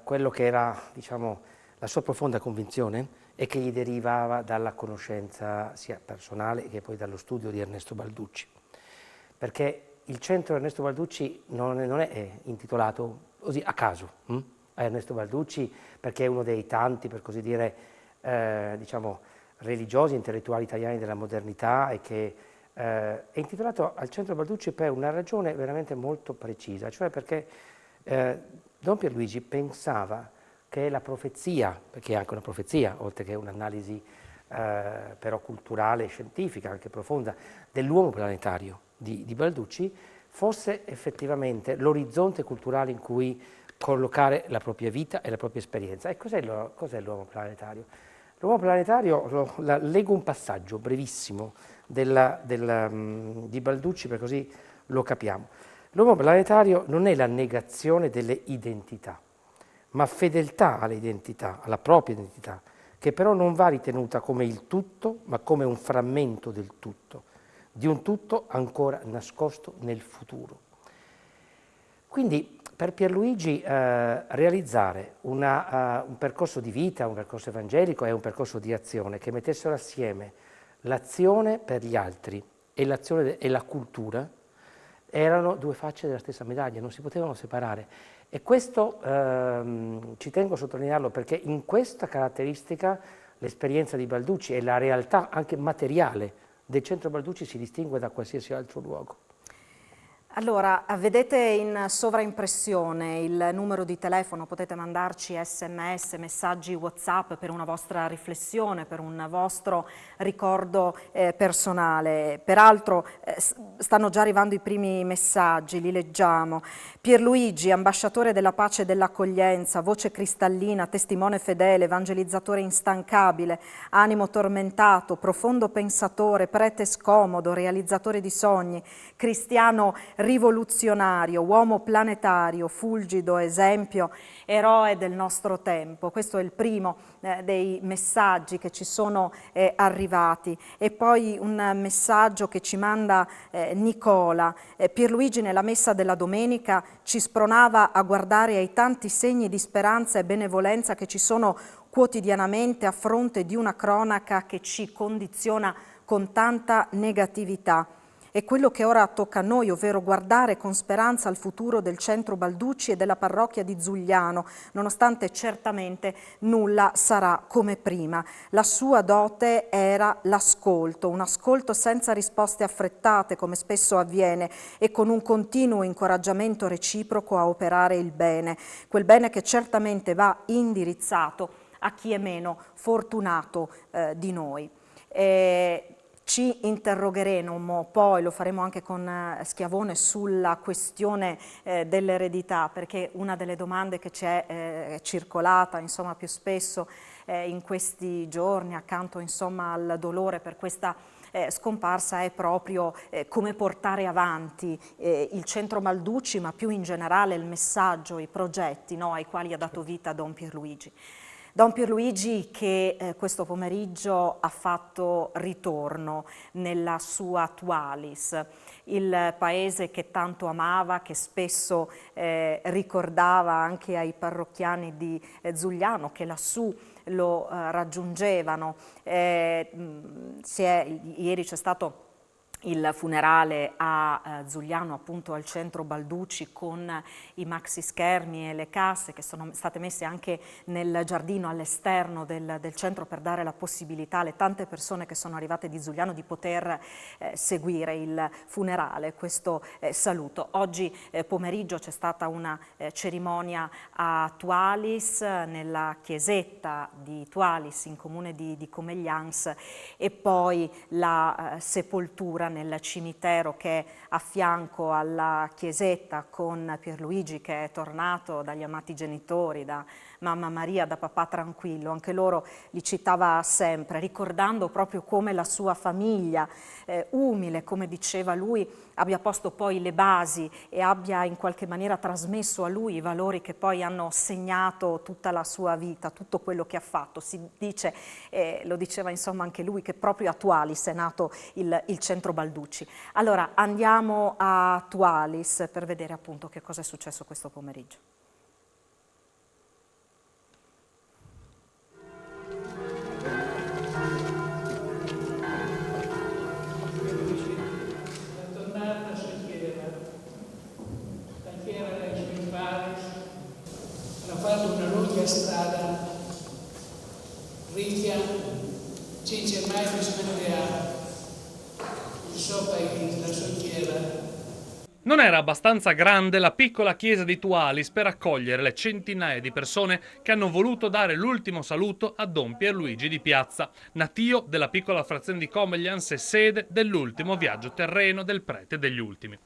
Speaker 3: quello che era, diciamo, la sua profonda convinzione e che gli derivava dalla conoscenza sia personale che poi dallo studio di Ernesto Balducci. Perché il centro Ernesto Balducci non è intitolato così a caso a Ernesto Balducci, perché è uno dei tanti, per così dire, diciamo, religiosi, intellettuali italiani della modernità, e che è intitolato al centro Balducci per una ragione veramente molto precisa, cioè perché Don Pierluigi pensava che la profezia, perché è anche una profezia, oltre che un'analisi però culturale e scientifica, anche profonda, dell'uomo planetario di Balducci, fosse effettivamente l'orizzonte culturale in cui collocare la propria vita e la propria esperienza. E cos'è l'uomo planetario? L'uomo planetario, leggo un passaggio brevissimo di Balducci, per così lo capiamo. L'uomo planetario non è la negazione delle identità, ma fedeltà all'identità, alla propria identità, che però non va ritenuta come il tutto, ma come un frammento del tutto, di un tutto ancora nascosto nel futuro. Quindi per Pierluigi realizzare un percorso di vita, un percorso evangelico e un percorso di azione che mettessero assieme l'azione per gli altri e l'azione e la cultura erano due facce della stessa medaglia, non si potevano separare. E questo ci tengo a sottolinearlo perché in questa caratteristica l'esperienza di Balducci e la realtà anche materiale del centro Balducci si distingue da qualsiasi altro luogo.
Speaker 1: Allora, vedete in sovraimpressione il numero di telefono, potete mandarci sms, messaggi WhatsApp per una vostra riflessione, per un vostro ricordo personale. Peraltro stanno già arrivando i primi messaggi, li leggiamo. Pierluigi, ambasciatore della pace e dell'accoglienza, voce cristallina, testimone fedele, evangelizzatore instancabile, animo tormentato, profondo pensatore, prete scomodo, realizzatore di sogni, cristiano rivoluzionario, uomo planetario, fulgido, esempio, eroe del nostro tempo. Questo è il primo dei messaggi che ci sono arrivati. E poi un messaggio che ci manda Nicola. Pierluigi nella messa della domenica ci spronava a guardare ai tanti segni di speranza e benevolenza che ci sono quotidianamente a fronte di una cronaca che ci condiziona con tanta negatività. È quello che ora tocca a noi, ovvero guardare con speranza al futuro del centro Balducci e della parrocchia di Zugliano, nonostante certamente nulla sarà come prima. La sua dote era l'ascolto, un ascolto senza risposte affrettate, come spesso avviene, e con un continuo incoraggiamento reciproco a operare il bene, quel bene che certamente va indirizzato a chi è meno fortunato di noi. Ci interrogheremo poi, lo faremo anche con Schiavone, sulla questione dell'eredità, perché una delle domande che ci è circolata insomma, più spesso in questi giorni, accanto insomma, al dolore per questa scomparsa, è proprio come portare avanti il centro Balducci, ma più in generale il messaggio, i progetti, no, ai quali ha dato vita Don Pierluigi. Don Pierluigi che questo pomeriggio ha fatto ritorno nella sua Tualis, il paese che tanto amava, che spesso ricordava anche ai parrocchiani di Zugliano che lassù lo raggiungevano. Ieri c'è stato il funerale a Zugliano, appunto al centro Balducci, con i maxi schermi e le casse che sono state messe anche nel giardino all'esterno del centro per dare la possibilità alle tante persone che sono arrivate di Zugliano di poter seguire il funerale, questo saluto. Oggi pomeriggio c'è stata una cerimonia a Tualis, nella chiesetta di Tualis in comune di Comeglians, e poi la sepoltura nel cimitero che è a fianco alla chiesetta, con Pierluigi che è tornato dagli amati genitori, da mamma Maria, da papà tranquillo. Anche loro li citava sempre, ricordando proprio come la sua famiglia, umile, come diceva lui, abbia posto poi le basi e abbia in qualche maniera trasmesso a lui i valori che poi hanno segnato tutta la sua vita, tutto quello che ha fatto. Si dice, lo diceva insomma anche lui, che proprio a Tualis è nato il centro Balducci. Allora andiamo a Tualis per vedere appunto che cosa è successo questo pomeriggio.
Speaker 10: Fatto una lunga strada ricca, senza mai rispettare il suo paese, la sua chiesa.
Speaker 11: Non era abbastanza grande la piccola chiesa di Tualis per accogliere le centinaia di persone che hanno voluto dare l'ultimo saluto a Don Pierluigi di Piazza, natio della piccola frazione di Comeglians e sede dell'ultimo viaggio terreno del prete degli ultimi.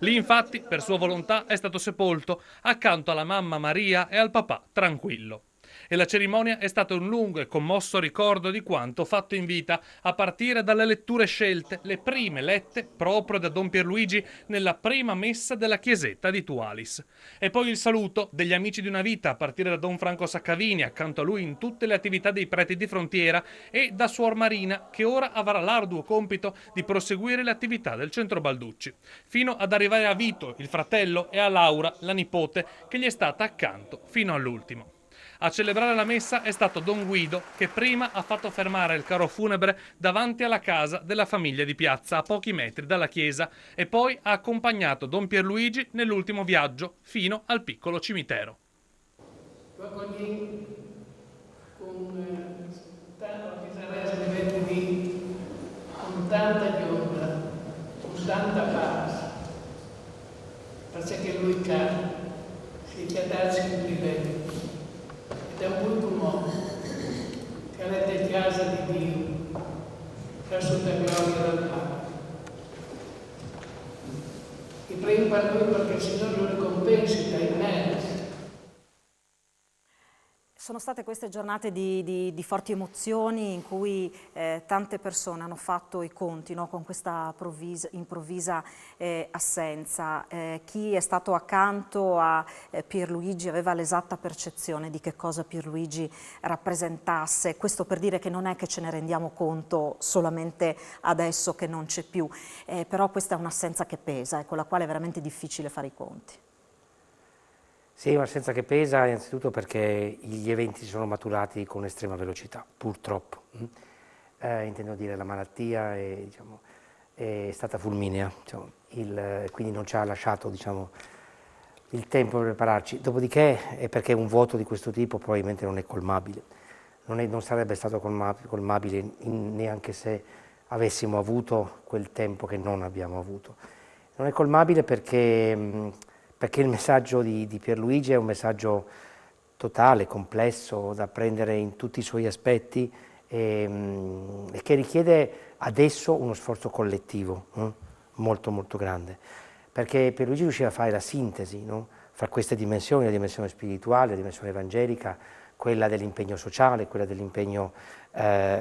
Speaker 11: Lì infatti, per sua volontà, è stato sepolto accanto alla mamma Maria e al papà Tranquillo. e la cerimonia è stata un lungo e commosso ricordo di quanto fatto in vita, a partire dalle letture scelte, le prime lette proprio da Don Pierluigi nella prima messa della chiesetta di Tualis. E poi il saluto degli amici di una vita, a partire da Don Franco Saccavini, accanto a lui in tutte le attività dei preti di frontiera, e da Suor Marina, che ora avrà l'arduo compito di proseguire le attività del Centro Balducci, fino ad arrivare a Vito, il fratello, e a Laura, la nipote, che gli è stata accanto fino all'ultimo. A celebrare la messa è stato Don Guido, che prima ha fatto fermare il carro funebre davanti alla casa della famiglia di Piazza, a pochi metri dalla chiesa, e poi ha accompagnato Don Pierluigi nell'ultimo viaggio fino al piccolo cimitero.
Speaker 10: Con tanta gioia, con tanta pace, perché lui si chiama sempre bene. Ed è un brutto uomo che ha letto in casa di Dio, che ha sotto la gloria del Padre. E prego per lui perché il Signore lo ricompensi dai meriti.
Speaker 1: Sono state queste giornate di forti emozioni in cui tante persone hanno fatto i conti, no, con questa improvvisa assenza. Chi è stato accanto a Pierluigi aveva l'esatta percezione di che cosa Pierluigi rappresentasse. Questo per dire che non è che ce ne rendiamo conto solamente adesso che non c'è più, però questa è un'assenza che pesa e con la quale è veramente difficile fare i conti.
Speaker 3: Sì, è un'assenza che pesa innanzitutto perché gli eventi si sono maturati con estrema velocità, purtroppo. Intendo dire la malattia è stata fulminea, quindi non ci ha lasciato il tempo per prepararci. Dopodiché è perché un vuoto di questo tipo probabilmente non è colmabile, non sarebbe stato colmabile neanche se avessimo avuto quel tempo che non abbiamo avuto. Non è colmabile perché il messaggio di Pierluigi è un messaggio totale, complesso, da prendere in tutti i suoi aspetti e che richiede adesso uno sforzo collettivo molto molto grande, perché Pierluigi riusciva a fare la sintesi, no? Fra queste dimensioni, la dimensione spirituale, la dimensione evangelica, quella dell'impegno sociale, quella dell'impegno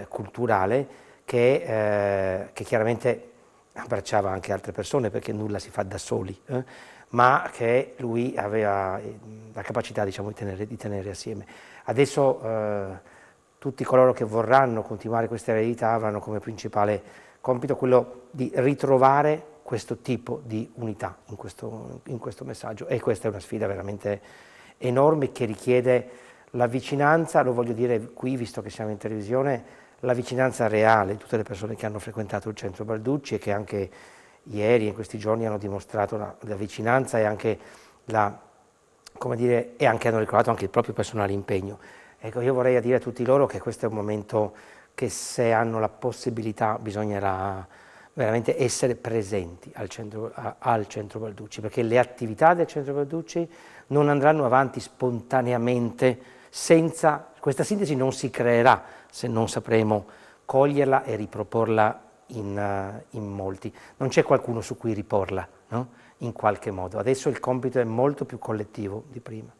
Speaker 3: culturale, che chiaramente abbracciava anche altre persone, perché nulla si fa da soli, ma che lui aveva la capacità di tenere assieme. Adesso tutti coloro che vorranno continuare questa eredità avranno come principale compito quello di ritrovare questo tipo di unità in questo messaggio, e questa è una sfida veramente enorme che richiede la vicinanza, lo voglio dire qui visto che siamo in televisione, la vicinanza reale di tutte le persone che hanno frequentato il Centro Balducci e che anche ieri, in questi giorni, hanno dimostrato la vicinanza e anche e anche hanno ricordato anche il proprio personale impegno. Ecco, io vorrei dire a tutti loro che questo è un momento che, se hanno la possibilità, bisognerà veramente essere presenti al Centro Balducci, perché le attività del Centro Balducci non andranno avanti spontaneamente questa sintesi non si creerà se non sapremo coglierla e riproporla in molti. Non c'è qualcuno su cui riporla, no? In qualche modo. Adesso il compito è molto più collettivo di prima.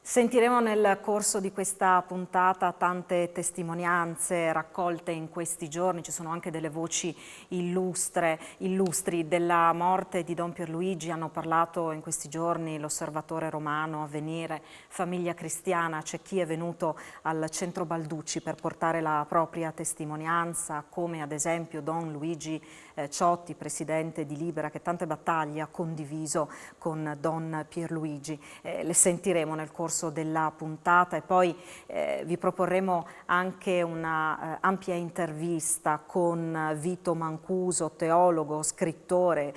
Speaker 1: Sentiremo nel corso di questa puntata tante testimonianze raccolte in questi giorni, ci sono anche delle voci illustri della morte di Don Pierluigi, hanno parlato in questi giorni l'Osservatore Romano, Avvenire, Famiglia Cristiana, c'è chi è venuto al Centro Balducci per portare la propria testimonianza, come ad esempio Don Luigi Ciotti, presidente di Libera, che tante battaglie ha condiviso con Don Pierluigi. Le sentiremo nel corso della puntata e poi vi proporremo anche una ampia intervista con Vito Mancuso, teologo, scrittore,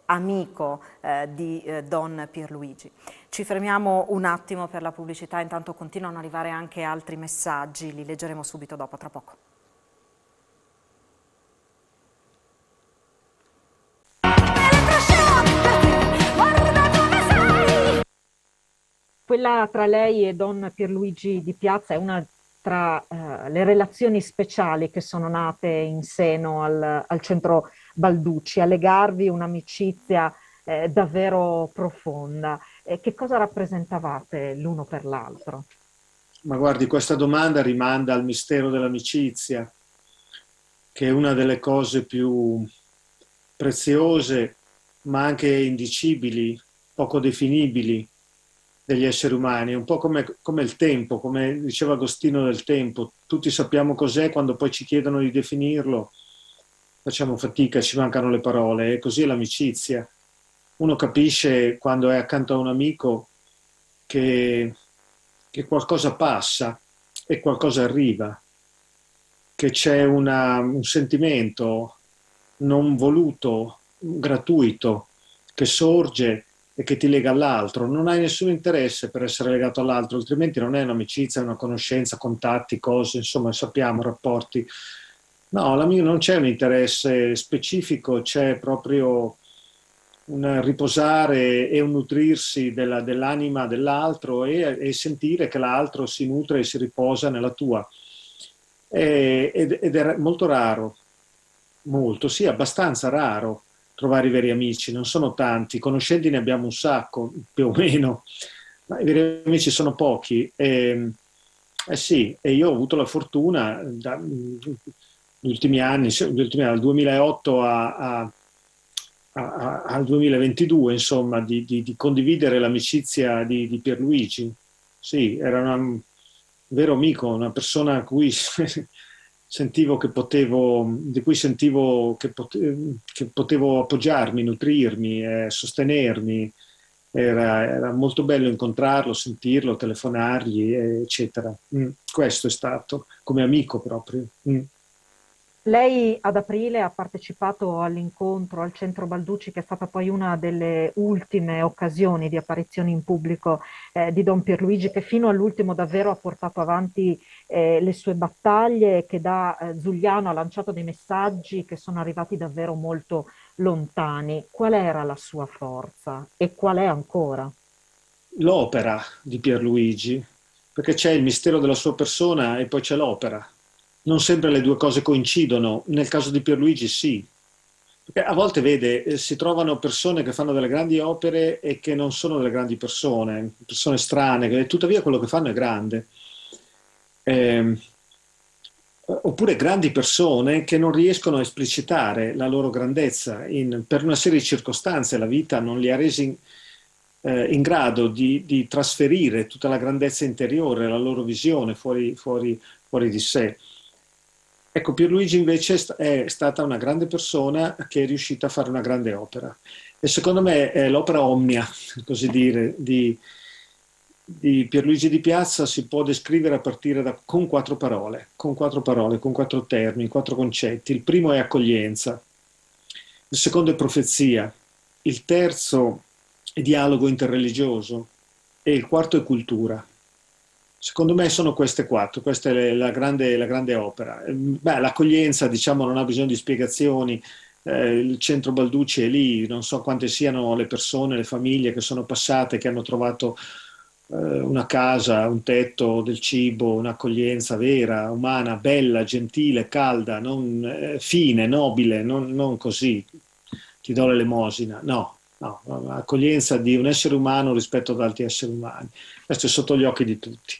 Speaker 1: amico di Don Pierluigi. Ci fermiamo un attimo per la pubblicità, intanto continuano ad arrivare anche altri messaggi, li leggeremo subito dopo, tra poco. Quella tra lei e Don Pierluigi di Piazza è una tra le relazioni speciali che sono nate in seno al Centro Balducci, a legarvi un'amicizia davvero profonda. Che cosa rappresentavate l'uno per l'altro?
Speaker 12: Ma guardi, questa domanda rimanda al mistero dell'amicizia, che è una delle cose più preziose, ma anche indicibili, poco definibili degli esseri umani. È un po' come il tempo, come diceva Agostino del tempo. Tutti sappiamo cos'è, quando poi ci chiedono di definirlo, facciamo fatica, ci mancano le parole. E così è l'amicizia. Uno capisce quando è accanto a un amico che qualcosa passa e qualcosa arriva, che c'è un sentimento non voluto, gratuito, che sorge e che ti lega all'altro. Non hai nessun interesse per essere legato all'altro, altrimenti non è un'amicizia, è una conoscenza, contatti, cose, insomma, sappiamo, rapporti. No, l'amico non c'è un interesse specifico, c'è proprio un riposare e un nutrirsi dell'anima dell'altro e sentire che l'altro si nutre e si riposa nella tua. Ed è molto raro, molto, sì, abbastanza raro trovare i veri amici, non sono tanti, conoscenti ne abbiamo un sacco, più o meno, ma i veri amici sono pochi. Sì, e io ho avuto la fortuna, negli ultimi anni, dal 2008 al 2022, insomma, di condividere l'amicizia di Pierluigi. Sì, era un vero amico, una persona a cui sentivo che di cui sentivo che potevo appoggiarmi, nutrirmi, sostenermi. Era molto bello incontrarlo, sentirlo, telefonargli, eccetera. Questo è stato, come amico proprio.
Speaker 1: Lei ad aprile ha partecipato all'incontro al Centro Balducci, che è stata poi una delle ultime occasioni di apparizione in pubblico di Don Pierluigi, che fino all'ultimo davvero ha portato avanti le sue battaglie, che da Zuliano ha lanciato dei messaggi che sono arrivati davvero molto lontani. Qual era la sua forza e qual è ancora?
Speaker 12: L'opera di Pierluigi, perché c'è il mistero della sua persona e poi c'è l'opera. Non sempre le due cose coincidono, nel caso di Pierluigi sì. Perché a volte, vede, si trovano persone che fanno delle grandi opere e che non sono delle grandi persone, persone strane, che tuttavia quello che fanno è grande. Oppure grandi persone che non riescono a esplicitare la loro grandezza per una serie di circostanze. La vita non li ha resi in grado di trasferire tutta la grandezza interiore, la loro visione fuori di sé. Ecco, Pierluigi invece è stata una grande persona che è riuscita a fare una grande opera. E secondo me l'opera omnia, così dire, di Pierluigi Di Piazza si può descrivere a partire con quattro parole, con quattro termini, quattro concetti. Il primo è accoglienza, il secondo è profezia, il terzo è dialogo interreligioso e il quarto è cultura. Secondo me sono queste quattro, questa è la grande opera. L'accoglienza, diciamo, non ha bisogno di spiegazioni, il Centro Balducci è lì, non so quante siano le persone, le famiglie che sono passate, che hanno trovato una casa, un tetto, del cibo, un'accoglienza vera, umana, bella, gentile, calda, non fine, nobile, non così, ti do l'elemosina, no, l'accoglienza di un essere umano rispetto ad altri esseri umani. Questo è sotto gli occhi di tutti.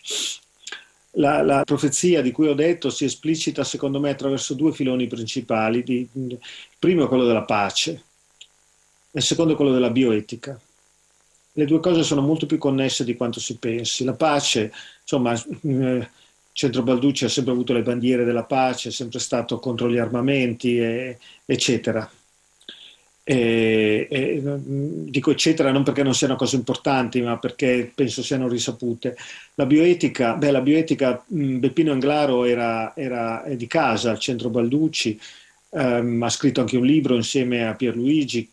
Speaker 12: La profezia di cui ho detto si esplicita, secondo me, attraverso due filoni principali. Il primo è quello della pace, e il secondo è quello della bioetica. Le due cose sono molto più connesse di quanto si pensi. La pace, insomma, Centro Balducci ha sempre avuto le bandiere della pace, è sempre stato contro gli armamenti, eccetera. Dico eccetera non perché non siano cose importanti, ma perché penso siano risapute. La bioetica, Beppino Englaro è di casa al Centro Balducci, ha scritto anche un libro insieme a Pierluigi.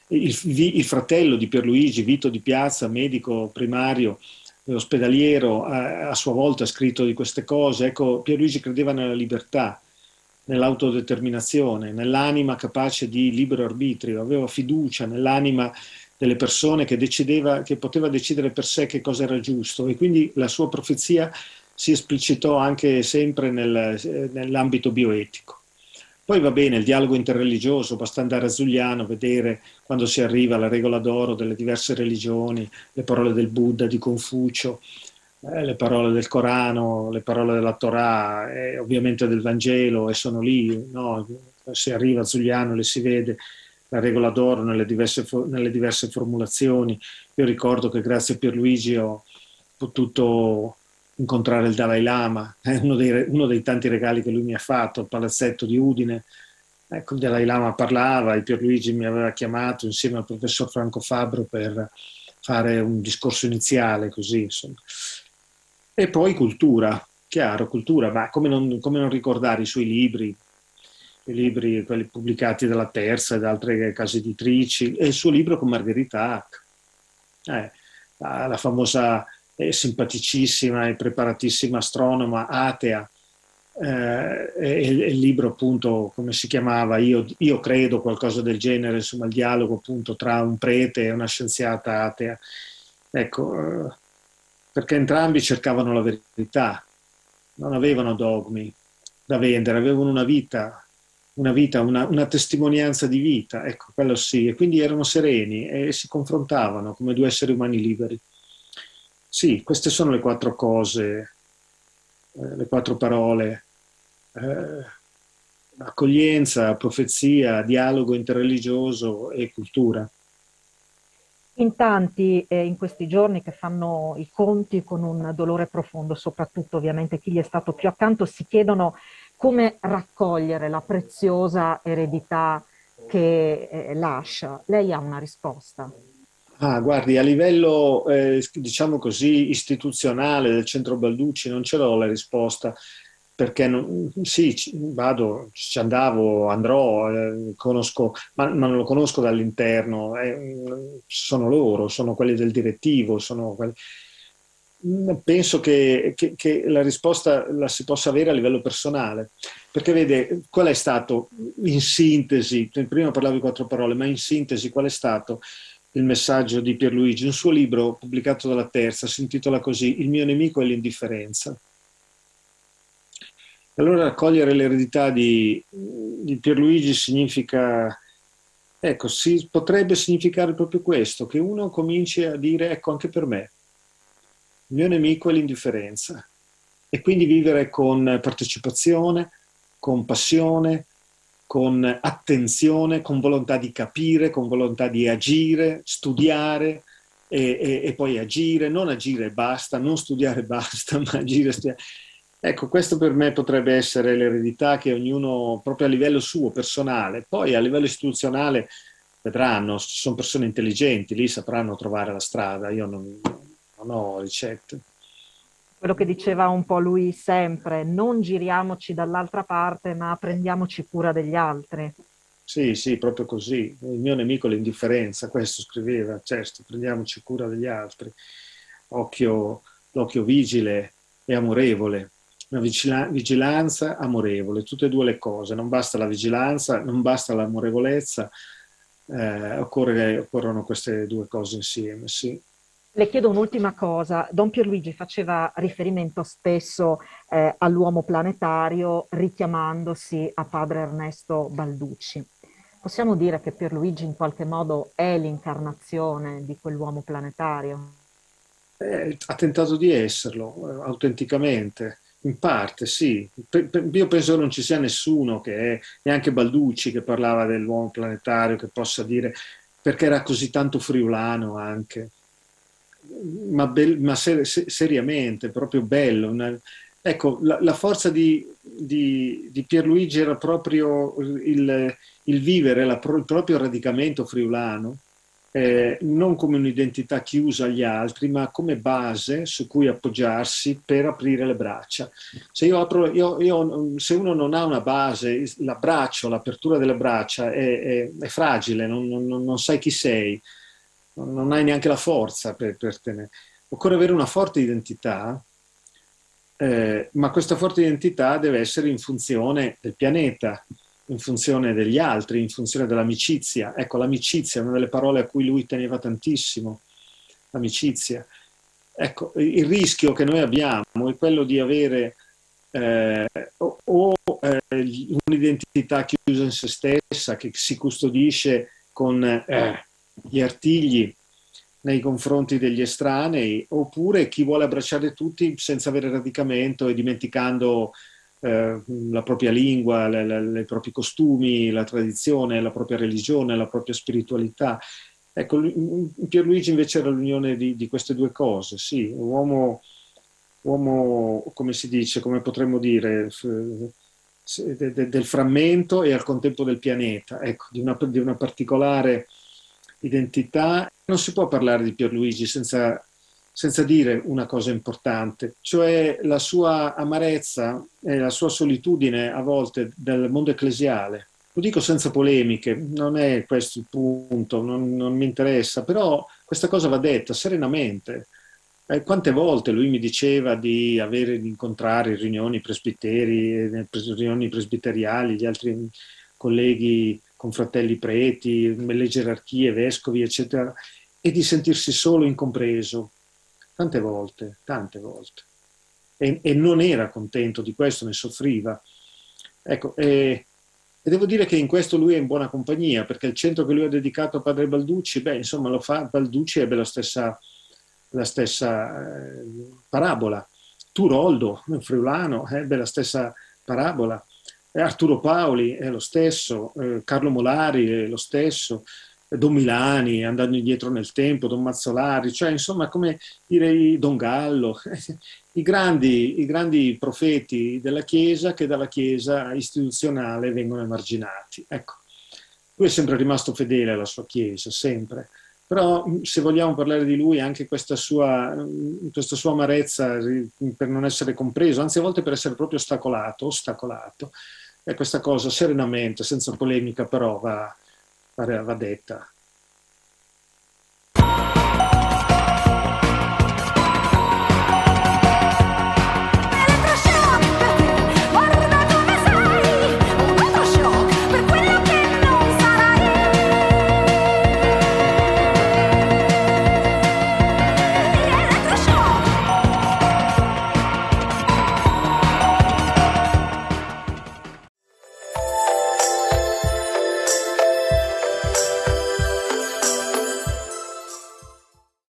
Speaker 12: Il fratello di Pierluigi, Vito Di Piazza, medico primario ospedaliero, a sua volta ha scritto di queste cose. Ecco, Pierluigi credeva nella libertà, nell'autodeterminazione, nell'anima capace di libero arbitrio, aveva fiducia nell'anima delle persone che poteva decidere per sé che cosa era giusto, e quindi la sua profezia si esplicitò anche sempre nell'ambito bioetico. Poi va bene il dialogo interreligioso, basta andare a Zuliano, vedere quando si arriva alla regola d'oro delle diverse religioni, le parole del Buddha, di Confucio, le parole del Corano, le parole della Torah e ovviamente del Vangelo, e sono lì, no? Si arriva a Zuliano, le si vede, la regola d'oro nelle diverse formulazioni. Io ricordo che grazie a Pierluigi ho potuto incontrare il Dalai Lama, è uno dei tanti regali che lui mi ha fatto, il palazzetto di Udine. Ecco, il Dalai Lama parlava, il Pierluigi mi aveva chiamato insieme al professor Franco Fabbro per fare un discorso iniziale, così, insomma. E poi cultura, chiaro, cultura, ma come non ricordare i suoi libri, i libri, quelli pubblicati dalla Terza e da altre case editrici, e il suo libro con Margherita Hack, la famosa e simpaticissima e preparatissima astronoma atea, e il libro appunto, come si chiamava, io credo, qualcosa del genere, insomma il dialogo appunto tra un prete e una scienziata atea. Ecco, perché entrambi cercavano la verità, non avevano dogmi da vendere, avevano una vita, una testimonianza di vita, ecco, quello sì, e quindi erano sereni e si confrontavano come due esseri umani liberi. Sì, queste sono le 4 cose, le 4 parole: accoglienza, profezia, dialogo interreligioso e cultura.
Speaker 1: In tanti in questi giorni che fanno i conti con un dolore profondo, soprattutto ovviamente chi gli è stato più accanto, si chiedono come raccogliere la preziosa eredità che lascia. Lei ha una risposta?
Speaker 12: Guardi, a livello, diciamo così, istituzionale del Centro Balducci non ce l'ho la risposta, perché sì, andrò, conosco, ma non lo conosco dall'interno, sono loro, sono quelli del direttivo, penso che la risposta la si possa avere a livello personale, perché vede, qual è stato, in sintesi, prima parlavo di 4 parole, ma in sintesi qual è stato il messaggio di Pierluigi? Un suo libro pubblicato dalla Terza si intitola così: Il mio nemico è l'indifferenza. Allora raccogliere l'eredità di Pierluigi significa, ecco, potrebbe significare proprio questo, che uno cominci a dire, ecco, anche per me, il mio nemico è l'indifferenza, e quindi vivere con partecipazione, con passione, con attenzione, con volontà di capire, con volontà di agire, studiare e poi agire, non agire e basta, non studiare e basta, ma agire e studiare. Ecco, questo per me potrebbe essere l'eredità che ognuno, proprio a livello suo, personale, poi a livello istituzionale vedranno, ci sono persone intelligenti, lì sapranno trovare la strada, io non ho ricette.
Speaker 1: Quello che diceva un po' lui sempre: non giriamoci dall'altra parte, ma prendiamoci cura degli altri.
Speaker 12: Sì, sì, proprio così. Il mio nemico è l'indifferenza, questo scriveva, certo, prendiamoci cura degli altri. L'occhio vigile e amorevole, una vigilanza amorevole, tutte e 2 le cose. Non basta la vigilanza, non basta l'amorevolezza, occorrono queste 2 cose insieme, sì.
Speaker 1: Le chiedo un'ultima cosa. Don Pierluigi faceva riferimento spesso all'uomo planetario, richiamandosi a padre Ernesto Balducci. Possiamo dire che Pierluigi in qualche modo è l'incarnazione di quell'uomo planetario?
Speaker 12: Ha tentato di esserlo, autenticamente, in parte, sì. Io penso che non ci sia nessuno neanche Balducci, che parlava dell'uomo planetario, che possa dire, perché era così tanto friulano anche. Ma seriamente, proprio bello. Ecco, la forza di Pierluigi era proprio il vivere il proprio radicamento friulano, non come un'identità chiusa agli altri, ma come base su cui appoggiarsi per aprire le braccia. Se uno non ha una base, l'abbraccio, l'apertura delle braccia è fragile, non sai chi sei, non hai neanche la forza per tenere. Occorre avere una forte identità, ma questa forte identità deve essere in funzione del pianeta, in funzione degli altri, in funzione dell'amicizia. Ecco, l'amicizia è una delle parole a cui lui teneva tantissimo, l'amicizia. Ecco, il rischio che noi abbiamo è quello di avere un'identità chiusa in se stessa, che si custodisce con gli artigli nei confronti degli estranei, oppure chi vuole abbracciare tutti senza avere radicamento e dimenticando la propria lingua, i propri costumi, la tradizione, la propria religione, la propria spiritualità. Ecco, Pierluigi invece era l'unione di queste due cose, sì, uomo, come si dice, come potremmo dire, del frammento e al contempo del pianeta, ecco, di una particolare identità. Non si può parlare di Pierluigi senza dire una cosa importante, cioè la sua amarezza e la sua solitudine a volte del mondo ecclesiale. Lo dico senza polemiche, non è questo il punto, non mi interessa, però questa cosa va detta serenamente. Quante volte lui mi diceva di incontrare in riunioni presbiteri, riunioni presbiteriali, gli altri colleghi, confratelli preti, le gerarchie, vescovi, eccetera, e di sentirsi solo incompreso. Tante volte. E non era contento di questo, ne soffriva. Ecco, e devo dire che in questo lui è in buona compagnia, perché il centro che lui ha dedicato a padre Balducci, insomma, lo fa, Balducci ebbe la stessa parabola. Turoldo, friulano, ebbe la stessa parabola. Arturo Paoli è lo stesso, Carlo Molari è lo stesso, Don Milani, andando indietro nel tempo, Don Mazzolari, cioè insomma come direi Don Gallo, i grandi profeti della Chiesa che dalla Chiesa istituzionale vengono emarginati. Ecco, lui è sempre rimasto fedele alla sua Chiesa, sempre. Però se vogliamo parlare di lui, anche questa sua amarezza per non essere compreso, anzi a volte per essere proprio ostacolato, e questa cosa serenamente, senza polemica però va detta.